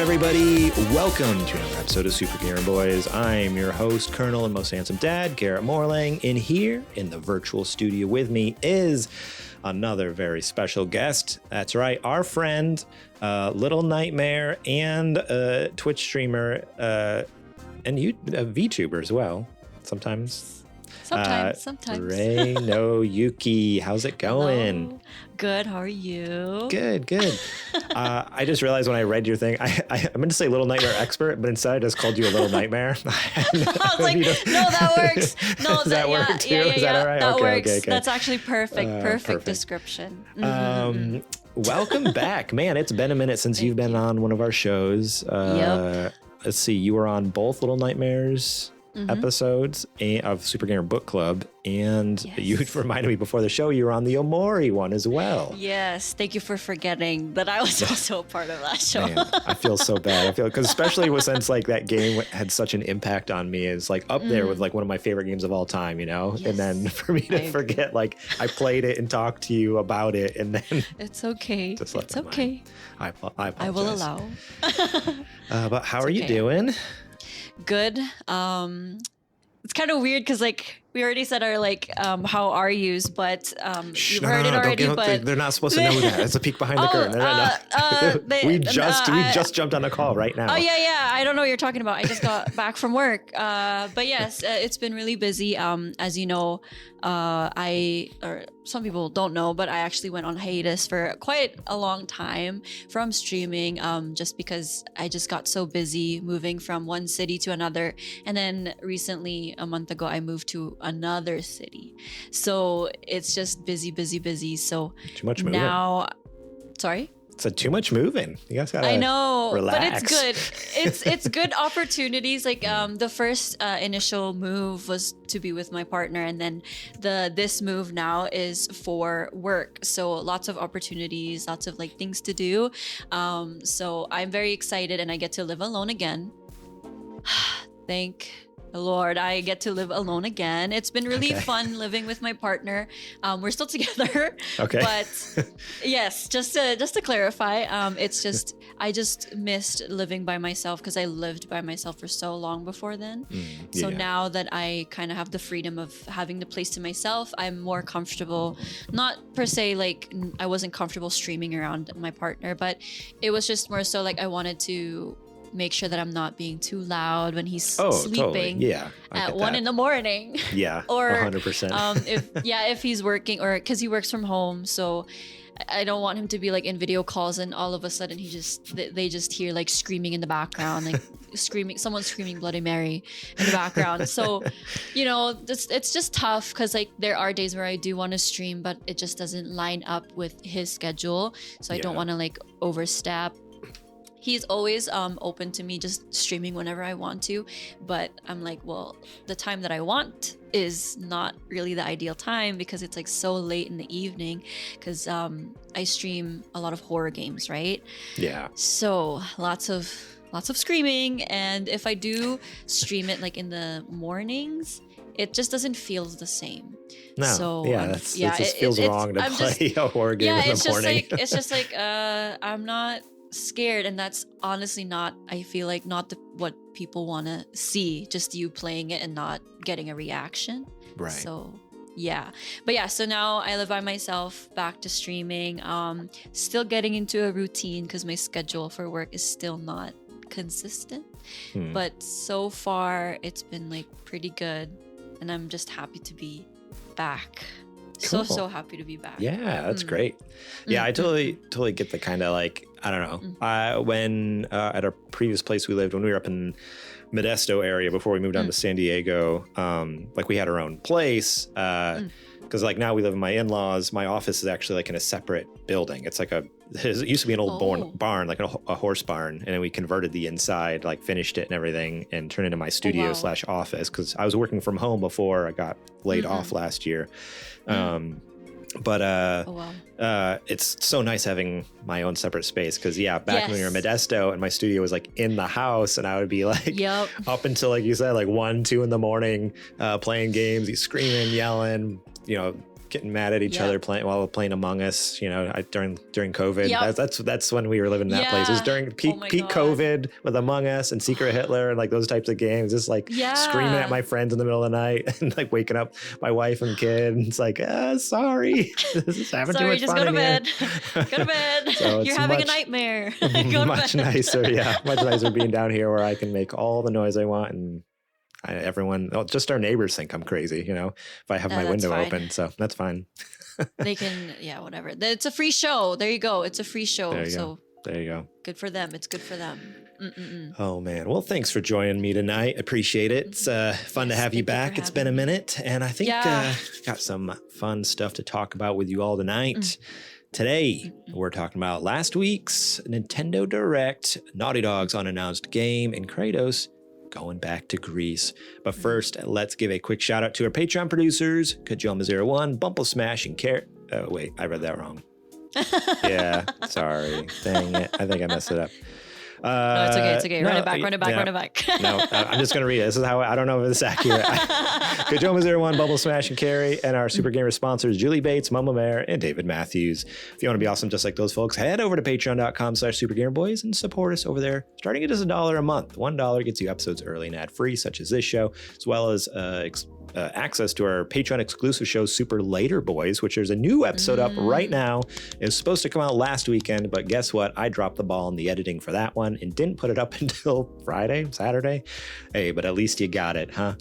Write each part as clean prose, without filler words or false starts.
everybody? Welcome to another episode of Super Gamer Boys. I'm your host, Colonel and most handsome dad, Garrett Morlang. And here in the virtual studio with me is another very special guest. That's right, our friend, Little Nightmare, and Twitch streamer, and VTuber as well. Sometimes. Sometimes. ReiNoYuki, how's it going? Hello. Good. How are you? Good. I just realized when I read your thing, I meant to say Little Nightmare Expert, but instead I just called you a Little Nightmare. I was like, no, that works. No, Does that work too? Yeah, Is that all right? That works. Okay. That's actually perfect description. Welcome back. Man, it's been a minute since you've been on one of our shows. Yep. Let's see, you were on both Little Nightmares episodes of Super Gamer Book Club, and you reminded me before the show you were on the Omori one as well. Yes, thank you for forgetting that I was also a part of that show. Man, I feel so bad. Because especially since like that game had such an impact on me, it's like up there with like one of my favorite games of all time, you know. Yes. And then for me to forget, like I played it and talked to you about it, and then it's okay. It's okay. I apologize. I will allow. But how are you doing? Good. It's kind of weird because like we already said our how are yous, but you've heard it already. But they're not supposed to know that. It's a peek behind the curtain. We just jumped on a call right now. Oh yeah. I don't know what you're talking about. I just got back from work. But yes, it's been really busy. As you know, or some people don't know, but I actually went on hiatus for quite a long time from streaming, just because I just got so busy moving from one city to another. And then recently, a month ago, I moved to another city. So it's just busy. So too much moving. Now, sorry? It's too much moving. You guys gotta I know, relax. but it's good. It's good opportunities. Like the first initial move was to be with my partner, and then this move now is for work. So lots of opportunities, lots of like things to do. So I'm very excited, and I get to live alone again. Thank Lord, I get to live alone again. It's been really fun living with my partner. We're still together. Okay. But yes, just to clarify, it's just I just missed living by myself because I lived by myself for so long before then. So now that I kind of have the freedom of having the place to myself, I'm more comfortable. Not per se like I wasn't comfortable streaming around my partner, but it was just more so like I wanted to make sure that I'm not being too loud when he's sleeping at 1 a.m. Yeah, or 100%. if he's working, or because he works from home, so I don't want him to be like in video calls and all of a sudden they just hear like screaming in the background, like someone screaming Bloody Mary in the background. So, you know, it's just tough because like there are days where I do want to stream, but it just doesn't line up with his schedule. So I don't want to like overstep. He's always open to me just streaming whenever I want to, but I'm like, well, the time that I want is not really the ideal time because it's like so late in the evening because I stream a lot of horror games, right? Yeah. So lots of screaming, and if I do stream it like in the mornings, it just doesn't feel the same. No. So it just feels wrong to play a horror game in the morning. It's just like I'm not scared, and that's honestly not, I feel like, not what people want to see, just you playing it and not getting a reaction. Right. So so now I live by myself, back to streaming, still getting into a routine because my schedule for work is still not consistent, but so far it's been like pretty good, and I'm just happy to be back. Cool. So happy to be back. Yeah, that's great. Yeah, I totally get the kind of like, I don't know. When at our previous place we lived, when we were up in Modesto area before we moved down to San Diego, like we had our own place. Because like now we live in my in-laws. My office is actually like in a separate building. It's like it used to be an old barn, like a horse barn. And then we converted the inside, like finished it and everything, and turned it into my studio / office. Because I was working from home before I got laid off last year. It's so nice having my own separate space because back when we were in Modesto and my studio was like in the house, and I would be like up until, like you said, like 1-2 in the morning playing games, screaming, yelling, you know, getting mad at each other while playing Among Us. You know, during COVID. Yep. That's when we were living in that place. It was during peak COVID with Among Us and Secret Hitler and like those types of games. Just like screaming at my friends in the middle of the night and like waking up my wife and kid. And it's like, sorry, this is having too much just fun go to bed. Go to bed. So you're having a nightmare. Much nicer, much nicer being down here where I can make all the noise I want and. Just our neighbors think I'm crazy, you know, if I have my window open, so that's fine. They can, whatever. It's a free show. There you go. It's a free show. There you go. Good for them. It's good for them. Oh man. Well, thanks for joining me tonight. Appreciate it. It's fun to have you back. It's been a minute, and I think got some fun stuff to talk about with you all tonight. Today, we're talking about last week's Nintendo Direct, Naughty Dog's unannounced game, and Kratos going back to Greece. But first, let's give a quick shout out to our Patreon producers, Kajoma01, Bumple Smash, and wait, I read that wrong. Yeah, sorry. Dang it. I think I messed it up. No, it's okay. Run it back. No, I'm just going to read it. This is how I don't know if it's accurate. Kajoma01, Bubble Smash, and Carrie, and our Super Gamer sponsors, Julie Bates, Mama Mare, and David Matthews. If you want to be awesome just like those folks, head over to patreon.com/supergamerboys and support us over there, starting at just $1 a month. $1 gets you episodes early and ad-free, such as this show, as well as access to our Patreon exclusive show, Super Later Boys, which there's a new episode up right now. It was supposed to come out last weekend, but guess what? I dropped the ball in the editing for that one and didn't put it up until Saturday. Hey, but at least you got it, huh?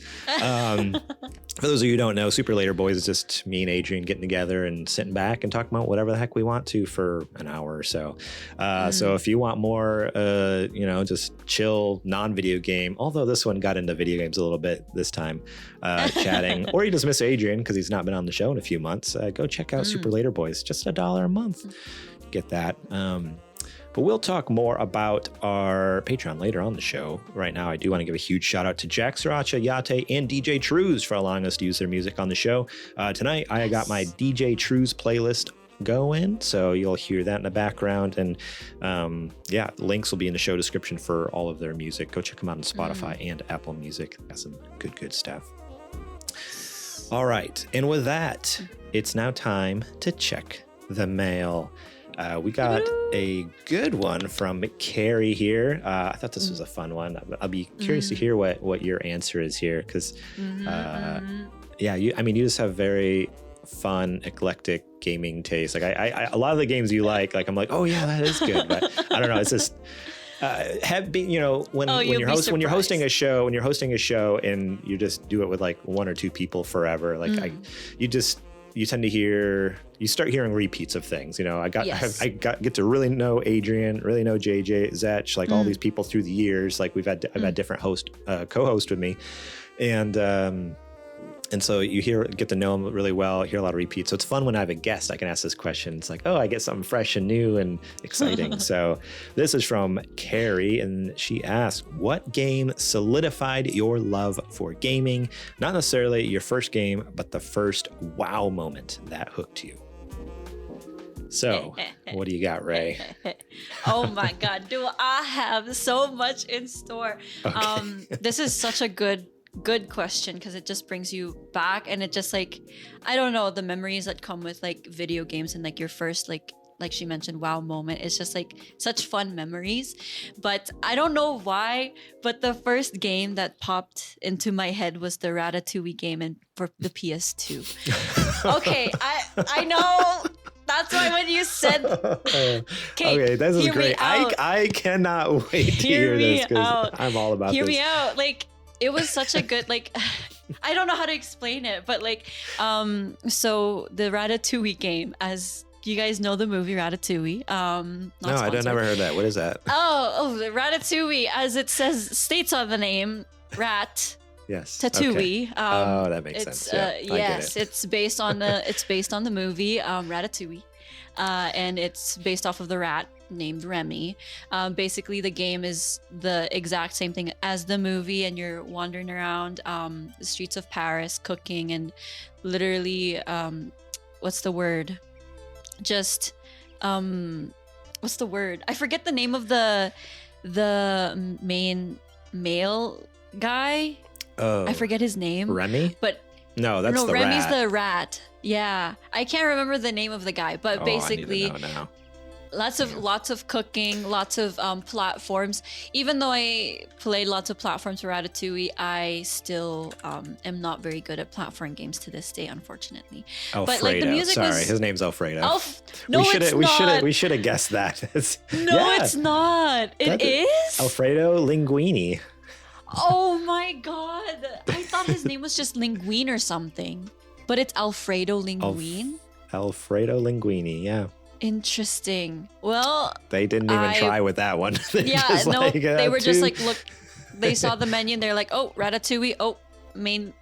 For those of you who don't know, Super Later Boys is just me and Adrian getting together and sitting back and talking about whatever the heck we want to for an hour or so. So if you want more, just chill non-video game, although this one got into video games a little bit this time, chatting, or you just miss Adrian because he's not been on the show in a few months, go check out Super Later Boys. Just $1 a month. Get that. But we'll talk more about our Patreon later on the show. Right now, I do want to give a huge shout out to Jack Sriracha, Yate, and DJ Trooz for allowing us to use their music on the show. Tonight, I got my DJ Trooz playlist going, so you'll hear that in the background. And links will be in the show description for all of their music. Go check them out on Spotify and Apple Music. Got some good stuff. All right. And with that, it's now time to check the mail. We got a good one from Carrie here. I thought this was a fun one. I'll be curious to hear what your answer is here, because you just have very fun, eclectic gaming taste. Like I a lot of the games you like I'm like, oh yeah, that is good. But I don't know. It's just when you're hosting a show and you just do it with like one or two people forever, like you tend to start hearing repeats of things. You know, I get to really know Adrian, really know JJ, Zetch, like all these people through the years. Like I've had different co-host with me, and so you get to know them really well, hear a lot of repeats. So it's fun when I have a guest, I can ask this question. It's like, oh, I get something fresh and new and exciting. So this is from Carrie, and she asked, what game solidified your love for gaming? Not necessarily your first game, but the first wow moment that hooked you. So what do you got, Ray? Oh my God, do I have so much in store. Okay. This is such a good question, because it just brings you back, and it just like, I don't know, the memories that come with like video games and like your first like she mentioned, wow moment. It's just like such fun memories. But I don't know why, but the first game that popped into my head was the Ratatouille game for the PS2. Okay, I know. That's why when you said, okay, this is great. I cannot wait to hear this, because I'm all about this. Hear me out. Like, it was such a good, like, I don't know how to explain it, but like, so the Ratatouille game, as you guys know the movie Ratatouille. No, I don't never heard that. What is that? Oh, the Ratatouille, as it states on the name, rat. Yes. Tatooine. Okay. That makes sense. Yeah, yes, it's based on the movie Ratatouille, and it's based off of the rat named Remy. Basically, the game is the exact same thing as the movie, and you're wandering around the streets of Paris, cooking, and literally, what's the word? Just, what's the word? I forget the name of the main male guy. Oh, I forget his name. Remy? But No, that's no, the Remy's rat. the rat. Yeah, I can't remember the name of the guy, but basically, I need to know now. lots of cooking, lots of platforms. Even though I played lots of platforms for Ratatouille, I still am not very good at platform games to this day, unfortunately. Alfredo. But like the music Sorry, was his name's Alfredo. No, it's not. We should have guessed that. No, it's not. It is Alfredo Linguini. Oh my god! I thought his name was just Linguine or something, but it's Alfredo Linguine. Alfredo Linguini. Yeah. Interesting. Well, they didn't even try with that one. They were just like, look. They saw the menu and they're like, oh, Ratatouille. Oh, main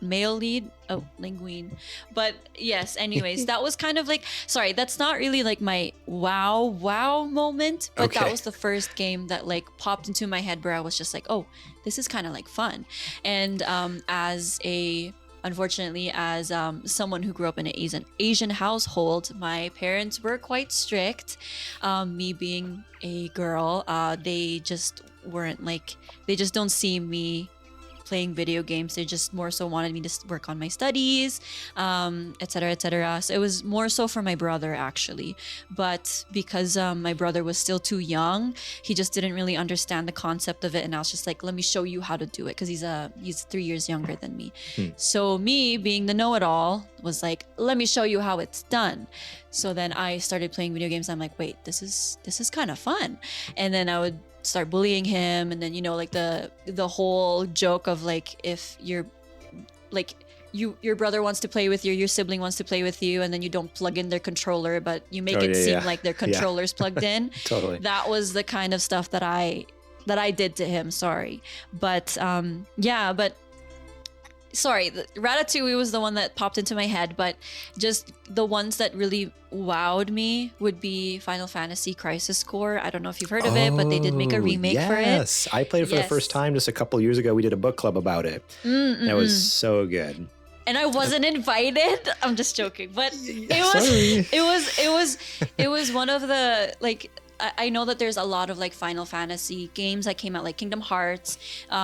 male lead. Oh, Linguine. But yes, anyways, that was kind of like, sorry, that's not really like my wow moment, but that was the first game that like popped into my head where I was just like, oh, this is kind of like fun. And unfortunately, as someone who grew up in an Asian household, my parents were quite strict. Me being a girl, they just weren't like, they just don't see me playing video games. They just more so wanted me to work on my studies, etc., etc. So it was more so for my brother actually, but because my brother was still too young, he just didn't really understand the concept of it, and I was just like, let me show you how to do it, because he's 3 years younger than me. So me being the know-it-all was like, let me show you how it's done. So then I started playing video games. I'm like, wait, this is kind of fun. And then I would start bullying him, and then like the whole joke of like, if you're like your brother wants to play with you, your sibling wants to play with you, and then you don't plug in their controller, but you make it seem like their controller's plugged in. Totally. That was the kind of stuff that I did to him. Sorry, but sorry, Ratatouille was the one that popped into my head, but just the ones that really wowed me would be Final Fantasy Crisis Core. I don't know if you've heard of it, but they did make a remake for it. Yes, I played it for the first time just a couple years ago. We did a book club about it. That was so good. And I wasn't invited. I'm just joking, but it was one of the like. I know that there's a lot of like Final Fantasy games that came out, like Kingdom Hearts.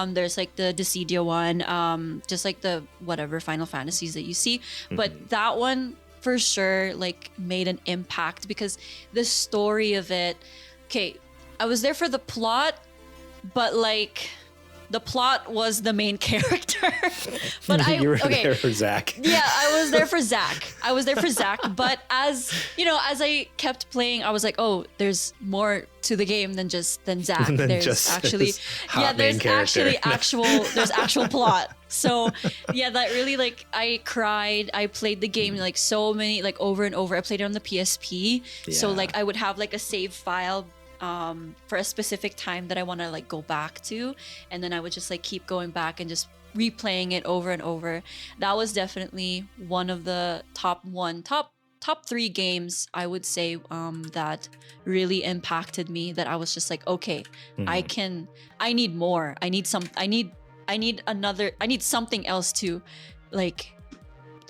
There's like the Dissidia one, just like the whatever Final Fantasies that you see. But that one for sure like made an impact, because the story of it. Okay, I was there for the plot, but like the plot was the main character. But you were there for Zach. Yeah, I was there for Zach. But as I kept playing, I was like, oh, there's more to the game than Zach. There's actually actual plot. So yeah, that really like, I cried. I played the game like so many, like over and over. I played it on the PSP. Yeah. So like I would have like a save file for a specific time that I want to like go back to, and then I would just like keep going back and just replaying it over and over. That was definitely one of the top 3 games I would say that really impacted me, that I was just like, okay, I need more. I need something else to like,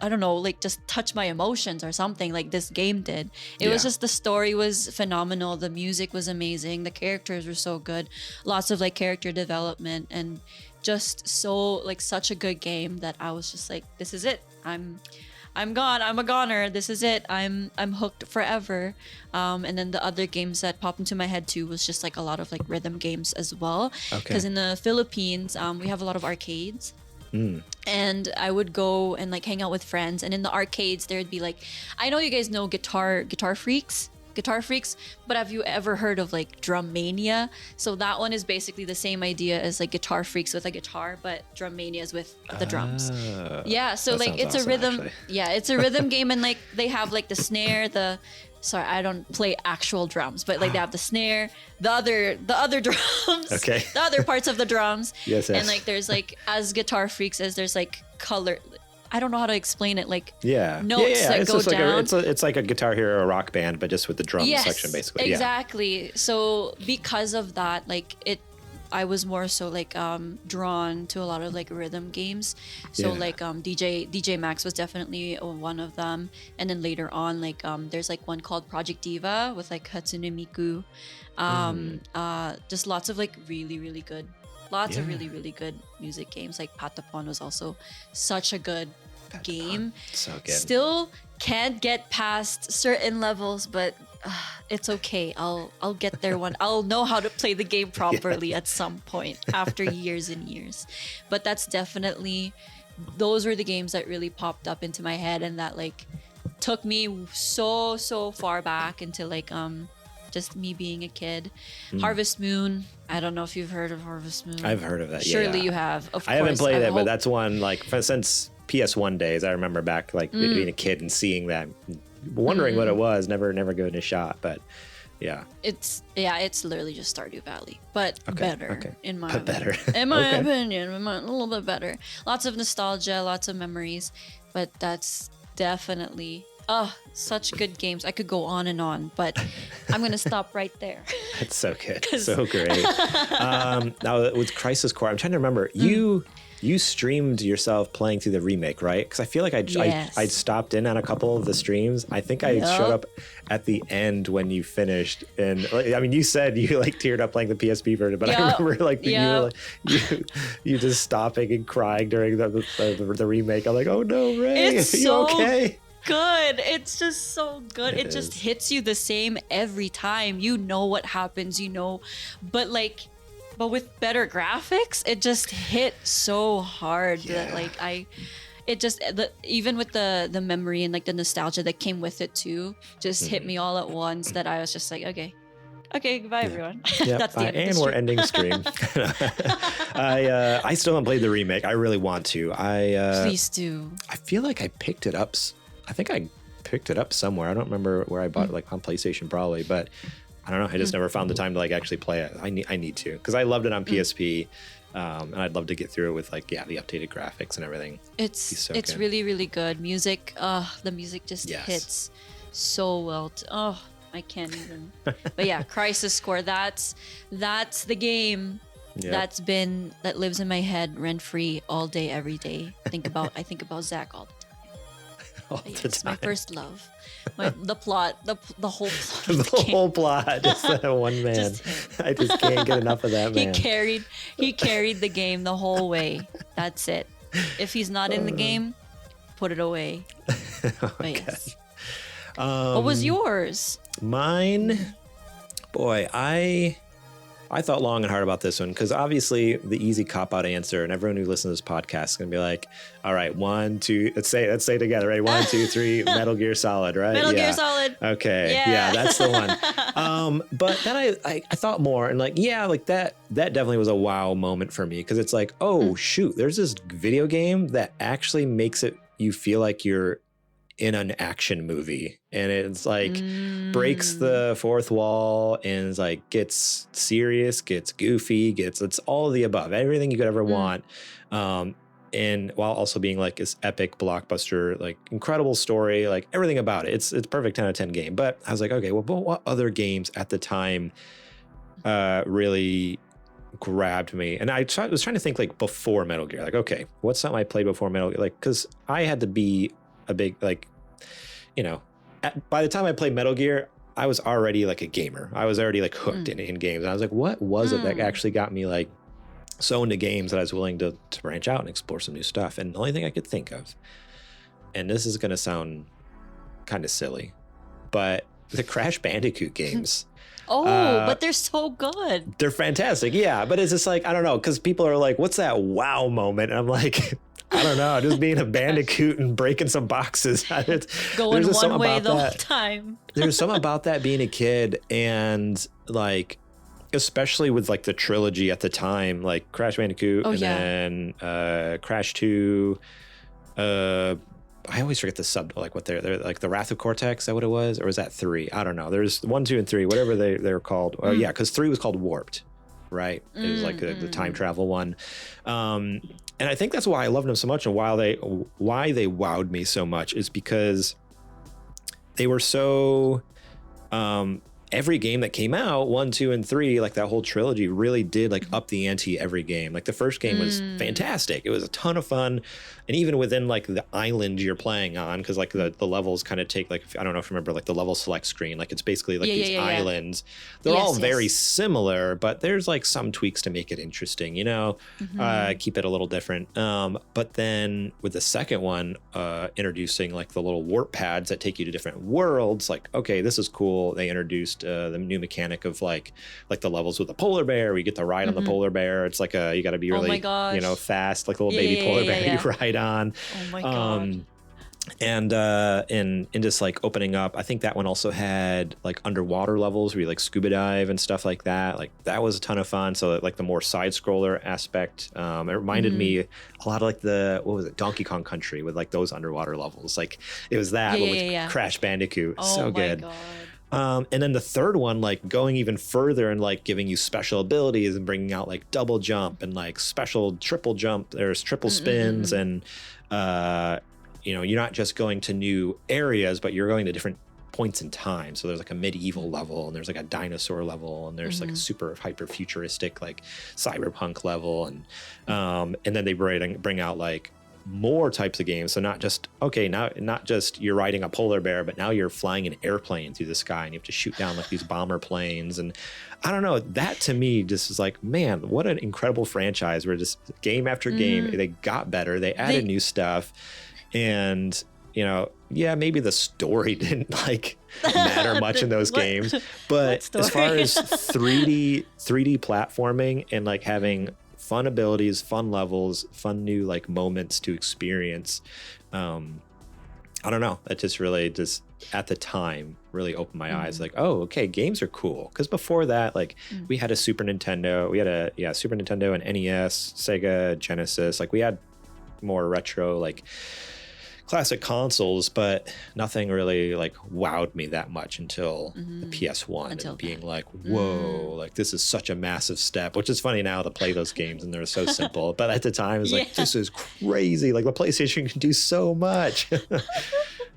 I don't know, like just touch my emotions or something like this game did. It was just, the story was phenomenal. The music was amazing. The characters were so good. Lots of like character development, and just so like such a good game that I was just like, this is it. I'm gone. I'm a goner. This is it. I'm hooked forever. And then the other games that popped into my head too was just like a lot of like rhythm games as well. Because in the Philippines, we have a lot of arcades. And I would go and like hang out with friends, and in the arcades there would be like, I know you guys know guitar freaks, but have you ever heard of like Drum Mania? So that one is basically the same idea as like Guitar Freaks with a guitar, but Drum Mania is with the drums. Yeah, so like it's awesome, a rhythm actually. Yeah, it's a rhythm game, and like they have like the snare, sorry, I don't play actual drums, but like they have the snare, the other drums, the other parts of the drums. Yes. And like there's like, as Guitar Freaks is, there's like color. I don't know how to explain it. Like notes that it's go just down. It's like a Guitar Hero rock band, but just with the drum section basically. Exactly. Yeah. So because of that, like I was more so like drawn to a lot of like rhythm games. So like DJ Max was definitely one of them. And then later on, like there's like one called Project Diva with like Hatsune Miku. Just lots of like really, really good Lots of really, really good music games. Like Patapon was also such a good game. So good. Still can't get past certain levels, but it's okay. I'll get there one. I'll know how to play the game properly at some point after years and years. But that's definitely, those were the games that really popped up into my head and that like took me so far back into like just me being a kid. Harvest Moon. I don't know if you've heard of Harvest Moon. I've heard of that. Surely you have. Of course. I haven't played it, but that's one like since PS1 days. I remember back like being a kid and seeing that, wondering what it was. Never given it a shot, but yeah. It's literally just Stardew Valley, but better in my opinion. A little bit better. Lots of nostalgia, lots of memories, but that's definitely such good games. I could go on and on, but I'm gonna stop right there. That's so good. So great. Now with Crisis Core, I'm trying to remember, you streamed yourself playing through the remake, right? Because I feel like I'd stopped in on a couple of the streams. I think I showed up at the end when you finished, and I mean, you said you like teared up playing the PSP version, but I remember like you were like, you just stopping and crying during the remake. I'm like, oh no, Ray, it's are you okay? Good. It's just so good. It just hits you the same every time. You know what happens, but with better graphics, it just hit so hard that like even with the memory and like the nostalgia that came with it too, just hit me all at once that I was just like, okay, goodbye everyone. That's the end and of the we're ending stream. I still haven't played the remake. I really want to. Please do. I feel like I picked it up. I think I picked it up somewhere. I don't remember where I bought it, like on PlayStation probably, but I don't know. I just never found the time to like actually play it. I need to, because I loved it on PSP, and I'd love to get through it with like the updated graphics and everything. It's really, really good. Music, the music just hits so well. I can't even. But yeah, Crisis Core. That's the game that lives in my head rent free all day, every day. I think about Zach all the time. It's my first love. The plot, the whole plot. The whole plot. Just that one man. I just can't get enough of that man. He carried the game the whole way. That's it. If he's not in the game, put it away. But yes. What was yours? Mine, boy, I thought long and hard about this one, because obviously the easy cop-out answer, and everyone who listens to this podcast is going to be like, all right, 1, 2, let's say together, right? 1, 2, 3, Metal Gear Solid, right? Metal Gear Solid. Okay. Yeah, that's the one. But then I thought more, and like, that definitely was a wow moment for me, because it's like, oh, shoot, there's this video game that actually makes you feel like you're in an action movie, and it's like breaks the fourth wall and it's like gets serious, gets goofy, it's all of the above, everything you could ever want, and while also being like this epic blockbuster, like incredible story, like everything about it. It's perfect 10 out of 10 game. But I was like, okay, well, but what other games at the time really grabbed me? And I was trying to think like before Metal Gear, like, okay, what's something I played before Metal Gear? Like, because I had to be a big, like, by the time I played Metal Gear, I was already like a gamer. I was already like hooked in games. And I was like, what was it that actually got me like so into games that I was willing to branch out and explore some new stuff? And the only thing I could think of, and this is going to sound kind of silly, but the Crash Bandicoot games. But they're so good. They're fantastic. Yeah. But it's just like, I don't know, because people are like, what's that wow moment? And I'm like, I don't know, just being a bandicoot and breaking some boxes. Going one way the whole time. There's something about that being a kid, and like, especially with like the trilogy at the time, like Crash Bandicoot, then Crash 2. I always forget the sub, like what they're like, the Wrath of Cortex. Is that what it was, or was that 3? I don't know. There's 1, 2, and 3, whatever they're called. Oh yeah, because 3 was called Warped, right? It was like the time travel one. And I think that's why I loved them so much, and why they wowed me so much is because they were so every game that came out, 1, 2, and 3, like that whole trilogy really did like up the ante every game. Like the first game was fantastic. It was a ton of fun. And even within like the island you're playing on, because like the levels kind of take like, I don't know if you remember like the level select screen, like it's basically like these islands. They're all very similar, but there's like some tweaks to make it interesting, you know, keep it a little different. But then with the second one, introducing like the little warp pads that take you to different worlds, like, okay, this is cool. They introduced the new mechanic of like the levels with the polar bear. We get to ride on the polar bear. It's like you got to be really, you know, fast, like a little baby polar bear you ride on. Oh my god. And just like opening up, I think that one also had like underwater levels where you like scuba dive and stuff like that. Like that was a ton of fun. So like the more side scroller aspect, it reminded me a lot of like what was it, Donkey Kong Country with like those underwater levels. Like it was that, but with Crash Bandicoot. Oh so my good. God. And then the third one, like going even further and like giving you special abilities and bringing out like double jump and like special triple jump. There's triple spins and, you know, you're not just going to new areas, but you're going to different points in time. So there's like a medieval level and there's like a dinosaur level and there's like a super hyper futuristic like cyberpunk level. And then they bring out like more types of games. So not just you're riding a polar bear, but now you're flying an airplane through the sky and you have to shoot down like these bomber planes. And I don't know, that to me just is like, man, what an incredible franchise where just game after game, they got better. They added new stuff. And, you know, yeah, maybe the story didn't like matter much in those games, but as far as 3D platforming and like having fun abilities, fun levels, fun new like moments to experience, I don't know, that just really just at the time really opened my eyes, like, oh, okay, games are cool. Because before that, like we had a Super Nintendo, we had a Super Nintendo and NES, Sega, Genesis, like we had more retro like classic consoles, but nothing really like wowed me that much until the PS1 and being like, whoa, like this is such a massive step, which is funny now to play those games and they're so simple. But at the time, it's like, this is crazy. Like the PlayStation can do so much.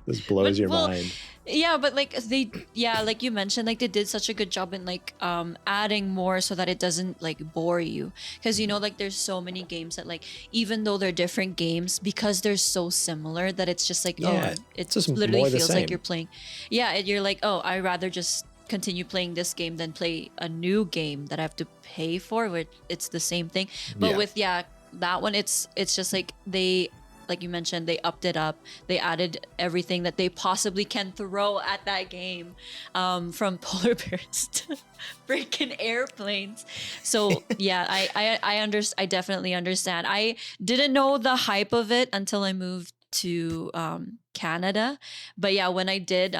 This blows your mind. Yeah, but like like you mentioned, like they did such a good job in like adding more so that it doesn't like bore you, because you know, like there's so many games that like even though they're different games, because they're so similar that it's just like it just literally feels like you're playing you're like, oh, I'd rather just continue playing this game than play a new game that I have to pay for, where it's the same thing. But with that one, it's just like they, like you mentioned, they upped it up. They added everything that they possibly can throw at that game, from polar bears to freaking airplanes. So yeah, I definitely understand. I didn't know the hype of it until I moved to Canada. But yeah, when I did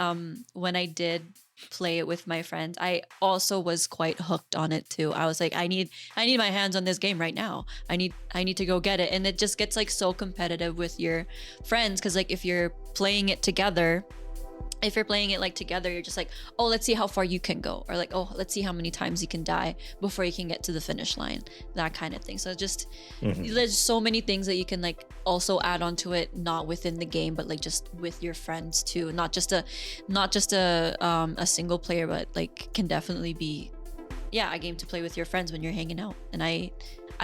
play it with my friends, I also was quite hooked on it too. I was like, I need my hands on this game right now. I need to go get it. And it just gets like so competitive with your friends, because like if you're playing it together, you're just like, oh, let's see how far you can go, or like, oh, let's see how many times you can die before you can get to the finish line, that kind of thing. So just there's so many things that you can like also add on to it, not within the game, but like just with your friends too, not just a single player, but like can definitely be a game to play with your friends when you're hanging out. And I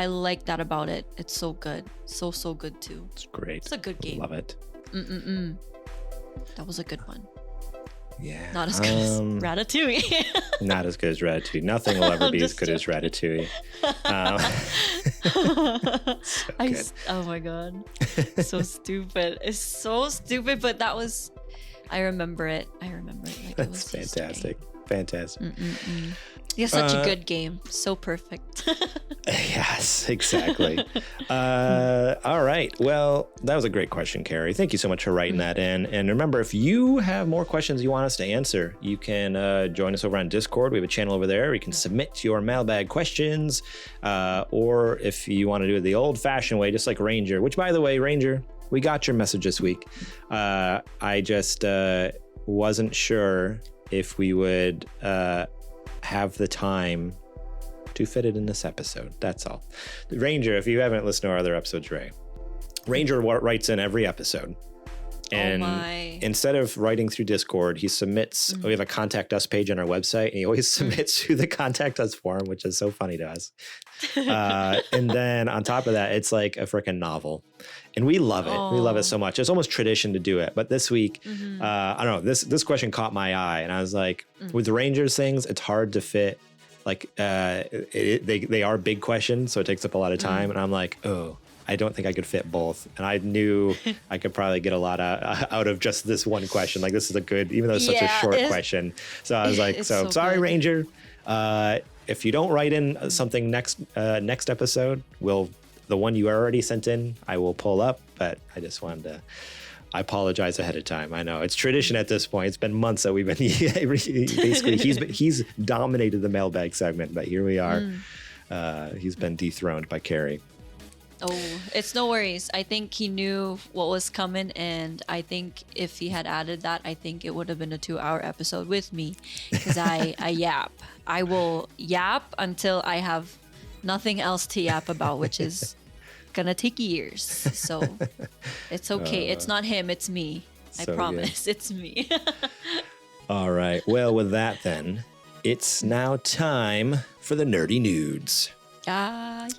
like that about it. It's so good, so good too. It's great. It's a good game. Love it. That was a good one. Yeah. Not as good as Ratatouille. Not as good as Ratatouille. Nothing will ever be as good as Ratatouille. So good. Oh my God. So stupid. It's so stupid, but that was, I remember it. Like, that's it was fantastic. Fantastic. Yeah, such a good game. So perfect. Yes, exactly. All right. Well, that was a great question, Carrie. Thank you so much for writing that in. And remember, if you have more questions you want us to answer, you can join us over on Discord. We have a channel over there. You can submit your mailbag questions. Or if you want to do it the old-fashioned way, just like Ranger, which, by the way, Ranger, we got your message this week. I just wasn't sure if we would have the time to fit it in this episode. That's all. Ranger, if you haven't listened to our other episodes, Ranger writes in every episode, And instead of writing through Discord, he submits, we have a contact us page on our website, and he always submits through the contact us form, which is so funny to us. And then on top of that, it's like a freaking novel. And we love it. We love it so much. It's almost tradition to do it. But this week, I don't know, this question caught my eye. And I was like, with the Rangers things, it's hard to fit. Like, they are big questions, so it takes up a lot of time. And I'm like, I don't think I could fit both. And I knew I could probably get a lot out of just this one question. Like, this is a good, even though it's such a short question. So I was like, so sorry, good. Ranger. If you don't write in something next episode, the one you already sent in, I will pull up. But I just wanted to, I apologize ahead of time. I know it's tradition at this point. It's been months that we've been basically he's dominated the mailbag segment, but here we are. He's been dethroned by Carrie. Oh, it's no worries. I think he knew what was coming, and I think if he had added that, I think it would have been a 2-hour episode with me, because I yap. I will yap until I have nothing else to yap about, which is gonna take years. So it's okay. It's not him. It's me. I promise. Good. It's me. All right. Well, with that then, it's now time for the nerdy nudes. Yeah.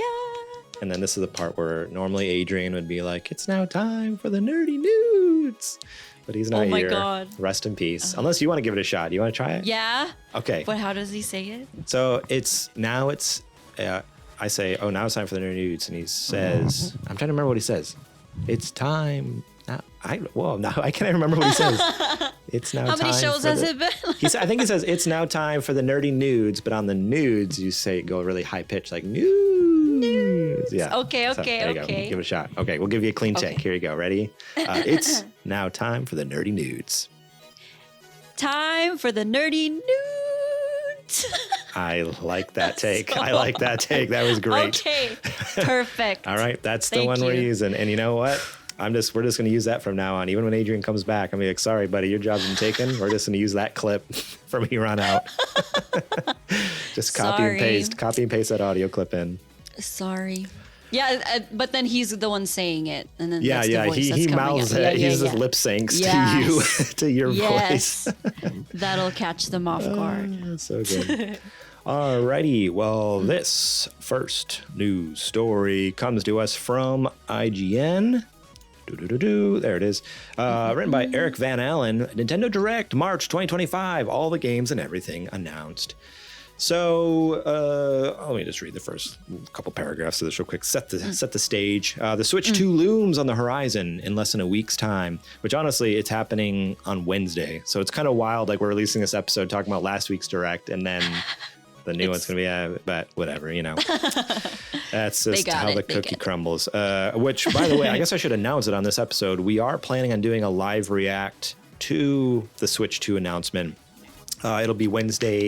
And then this is the part where normally Adrian would be like, it's now time for the nerdy nudes. But he's not here. Oh my God. Rest in peace. Unless you want to give it a shot. You want to try it? Yeah. Okay. But how does he say it? So I say, now it's time for the nerdy nudes. And he says, I'm trying to remember what he says. It's time. I can't remember what he says. It's now time. How many shows has it been? I think he says, it's now time for the nerdy nudes. But on the nudes, you go really high pitched, like nudes. Yeah. Okay. So, there you go. Give it a shot. Okay, we'll give you a clean take. Here you go. Ready? It's now time for the nerdy nudes. Time for the nerdy nudes. I like that take. I like that take. That was great. Okay. Perfect. All right, that's the one we're using. And you know what? We're just going to use that from now on. Even when Adrian comes back, I'm going to be like, sorry, buddy, your job's been taken. We're just going to use that clip from here on out. Just copy and paste that audio clip in. Sorry. Yeah, but then he's the one saying it, and then yeah, he mouths it. He just lip syncs to you, to your voice. That'll catch them off guard. So good. Alrighty, well, this first news story comes to us from IGN. There it is. Written by Eric Van Allen. Nintendo Direct, March 2025. All the games and everything announced. So let me just read the first couple paragraphs of this real quick. Set the stage. The Switch 2 looms on the horizon in less than a week's time, which honestly, it's happening on Wednesday. So it's kind of wild. Like, we're releasing this episode talking about last week's Direct, and then the new one's going to be, but whatever, That's just how the cookie crumbles. Which, by the way, I guess I should announce it on this episode. We are planning on doing a live react to the Switch 2 announcement. It'll be Wednesday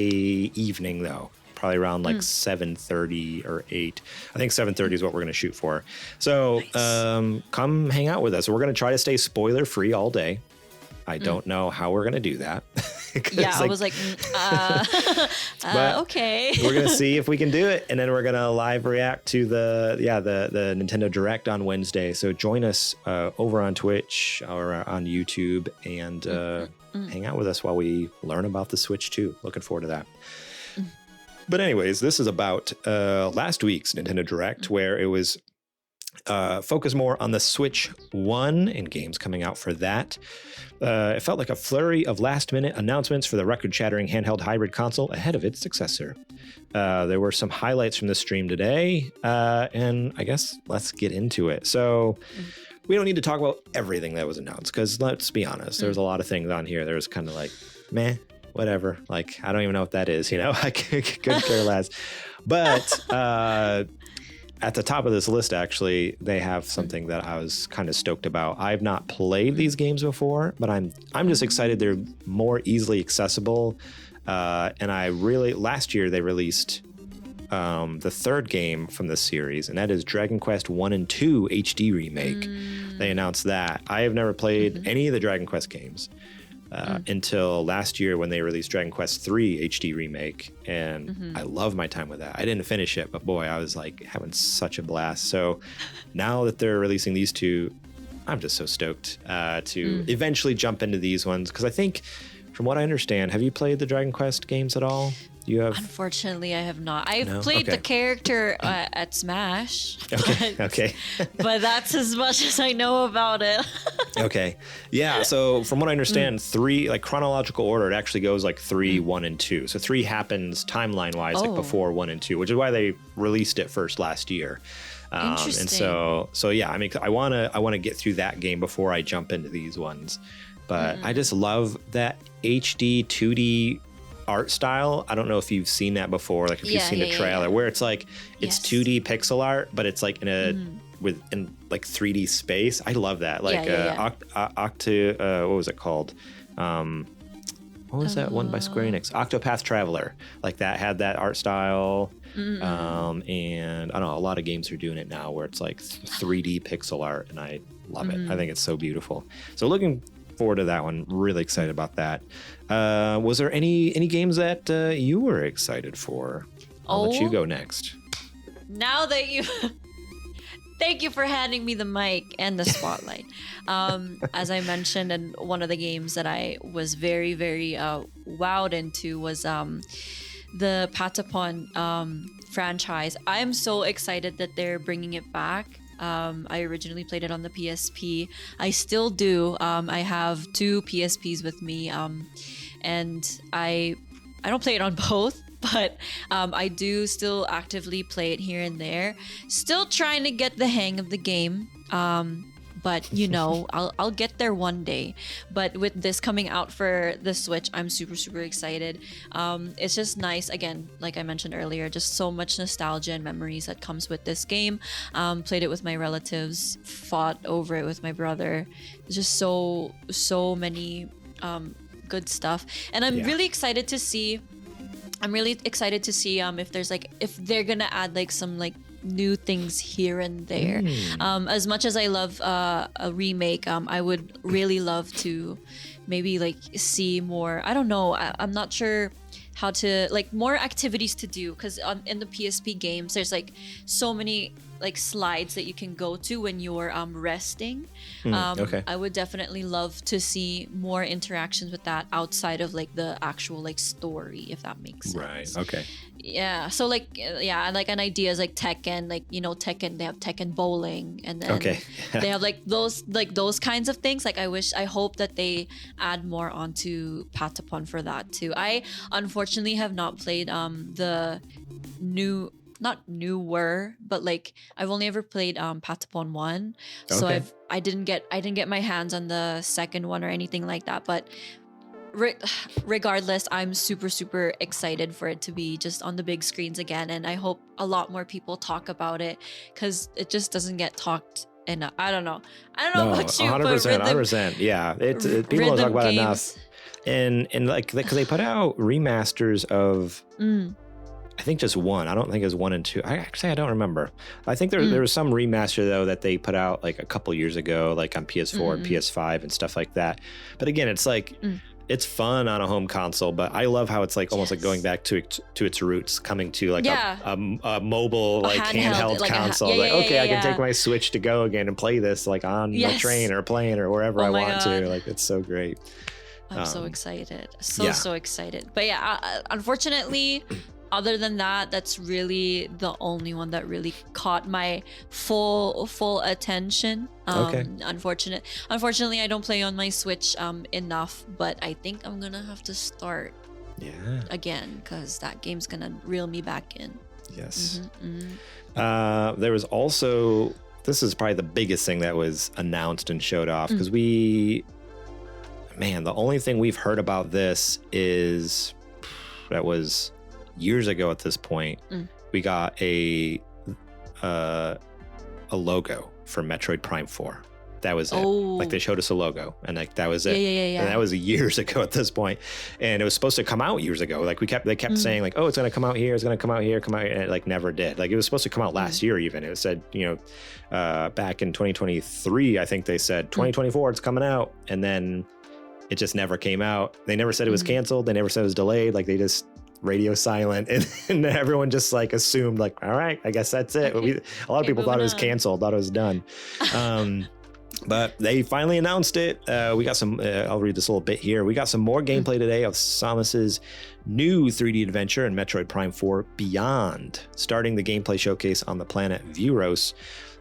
evening, though, probably around like 7:30 or 8. I think 7:30 is what we're going to shoot for. So come hang out with us. We're going to try to stay spoiler free all day. I don't know how we're going to do that. I was like, okay. We're going to see if we can do it. And then we're going to live react to the Nintendo Direct on Wednesday. So join us over on Twitch or on YouTube and hang out with us while we learn about the Switch 2. Looking forward to that. But anyways, this is about last week's Nintendo Direct, where it was focused more on the Switch 1 and games coming out for that. It felt like a flurry of last-minute announcements for the record-shattering handheld hybrid console ahead of its successor. There were some highlights from the stream today, and I guess let's get into it. So we don't need to talk about everything that was announced, because let's be honest, there's a lot of things on here that was kind of like, meh, whatever. Like, I don't even know what that is, I could care less. But at the top of this list, actually, they have something that I was kind of stoked about. I've not played these games before, but I'm just excited they're more easily accessible. And last year they released the third game from the series, and that is Dragon Quest 1 and 2 HD Remake. They announced that. I have never played any of the Dragon Quest games until last year when they released Dragon Quest 3 HD Remake, and I love my time with that. I didn't finish it, but boy, I was like having such a blast. So now that they're releasing these two, I'm just so stoked to eventually jump into these ones, because I think, from what I understand, have you played the Dragon Quest games at all? You have? Unfortunately, I have not. I've played the character at Smash. Okay. But that's as much as I know about it. Okay. Yeah. So from what I understand, 3, like chronological order, it actually goes like 3, 1, and 2. So 3 happens timeline wise, like before 1 and 2, which is why they released it first last year. Interesting. And so yeah, I mean, I want to get through that game before I jump into these ones. But I just love that HD 2D art style. I don't know if you've seen that before, like if you've seen the trailer where it's like it's 2D pixel art, but it's like in like 3D space. I love that. Like what was it called? What was that one by Square Enix? Octopath Traveler. Like that had that art style. And I don't know, a lot of games are doing it now where it's like 3D pixel art, and I love it. I think it's so beautiful. So looking forward to that one. Really excited about that. Was there any games that you were excited for? I'll let you go next. Now that you thank you for handing me the mic and the spotlight. As I mentioned, and one of the games that I was very, very wowed into was the Patapon franchise. I'm so excited that they're bringing it back. I originally played it on the PSP. I still do. I have 2 PSPs with me, and I don't play it on both, but I do still actively play it here and there. Still trying to get the hang of the game. But you know, I'll get there one day. But with this coming out for the Switch, I'm super, super excited. It's just nice. Again, like I mentioned earlier, just so much nostalgia and memories that comes with this game. Played it with my relatives, fought over it with my brother. Just so many good stuff. And I'm really excited to see. If there's if they're gonna add like some like new things here and there. As much as I love a remake, I would really love to maybe like see more. I don't know. I'm not sure how to like more activities to do, because in the PSP games there's like so many like slides that you can go to when you're resting. I would definitely love to see more interactions with that outside of like the actual like story, if that makes sense. Right. Okay. Yeah. So like like an idea is like Tekken, like Tekken, they have Tekken bowling, and then they have like those kinds of things. Like I hope that they add more onto Patapon for that too. I unfortunately have not played the not newer, but like I've only ever played Patapon 1. So I didn't get my hands on the second one or anything like that, but regardless, I'm super, super excited for it to be just on the big screens again, and I hope a lot more people talk about it, because it just doesn't get talked enough. I don't know about you, 100%, but 100%. Yeah, people don't talk about it enough, and like because they put out remasters of. I think just 1. I don't think it was 1 and 2. I don't remember. I think there was some remaster though that they put out like a couple years ago, like on PS4 and PS5 and stuff like that. But again, it's like it's fun on a home console, but I love how it's like almost like going back to its roots, coming to like a mobile like handheld console. I can take my Switch to go again and play this like on my train or plane or wherever I want to. Like it's so great. I'm so excited. So excited. But unfortunately, other than that, that's really the only one that really caught my full attention. Unfortunately, I don't play on my Switch enough, but I think I'm gonna have to start again, because that game's gonna reel me back in. Yes. There was also, this is probably the biggest thing that was announced and showed off, because the only thing we've heard about this is that was years ago at this point. We got a logo for Metroid Prime 4. That was it. Like they showed us a logo, and like that was it. And that was years ago at this point. And it was supposed to come out years ago. Like they kept saying like, oh, it's gonna come out here, and it like never did. Like it was supposed to come out last year even. It said, back in 2023, I think they said 2024 it's coming out, and then it just never came out. They never said it was canceled. They never said it was delayed. Like they just radio silent, and everyone just like assumed like, all right, I guess that's it. A lot of people thought it was canceled, thought it was done. But they finally announced it. We got some, I'll read this little bit here. We got some more gameplay today of Samus's new 3D adventure in Metroid Prime 4 Beyond. Starting the gameplay showcase on the planet Vuros,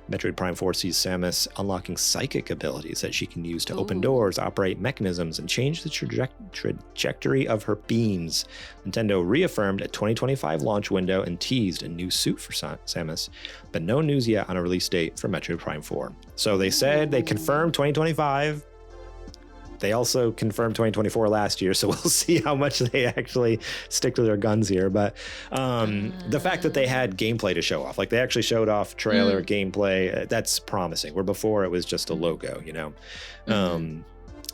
Metroid Prime 4 sees Samus unlocking psychic abilities that she can use to open doors, operate mechanisms, and change the trajectory of her beams. Nintendo reaffirmed a 2025 launch window and teased a new suit for Samus, but no news yet on a release date for Metroid Prime 4. So they said they confirmed 2025. They also confirmed 2024 last year, so we'll see how much they actually stick to their guns here. But the fact that they had gameplay to show off, like they actually showed off trailer gameplay, that's promising. Where before it was just a logo, you know.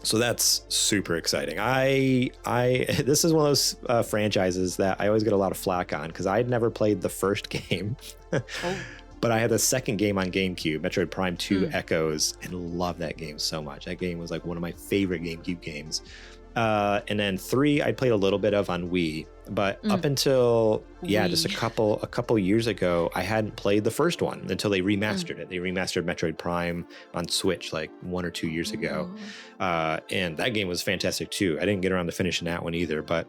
So that's super exciting. This is one of those franchises that I always get a lot of flack on because I'd never played the first game. But I had the second game on GameCube, Metroid Prime 2 Echoes, and love that game so much. That game was like one of my favorite GameCube games. And then 3, I played a little bit of on Wii, but up until just a couple years ago, I hadn't played the first one until they remastered it. They remastered Metroid Prime on Switch like 1 or 2 years ago, and that game was fantastic too. I didn't get around to finishing that one either, but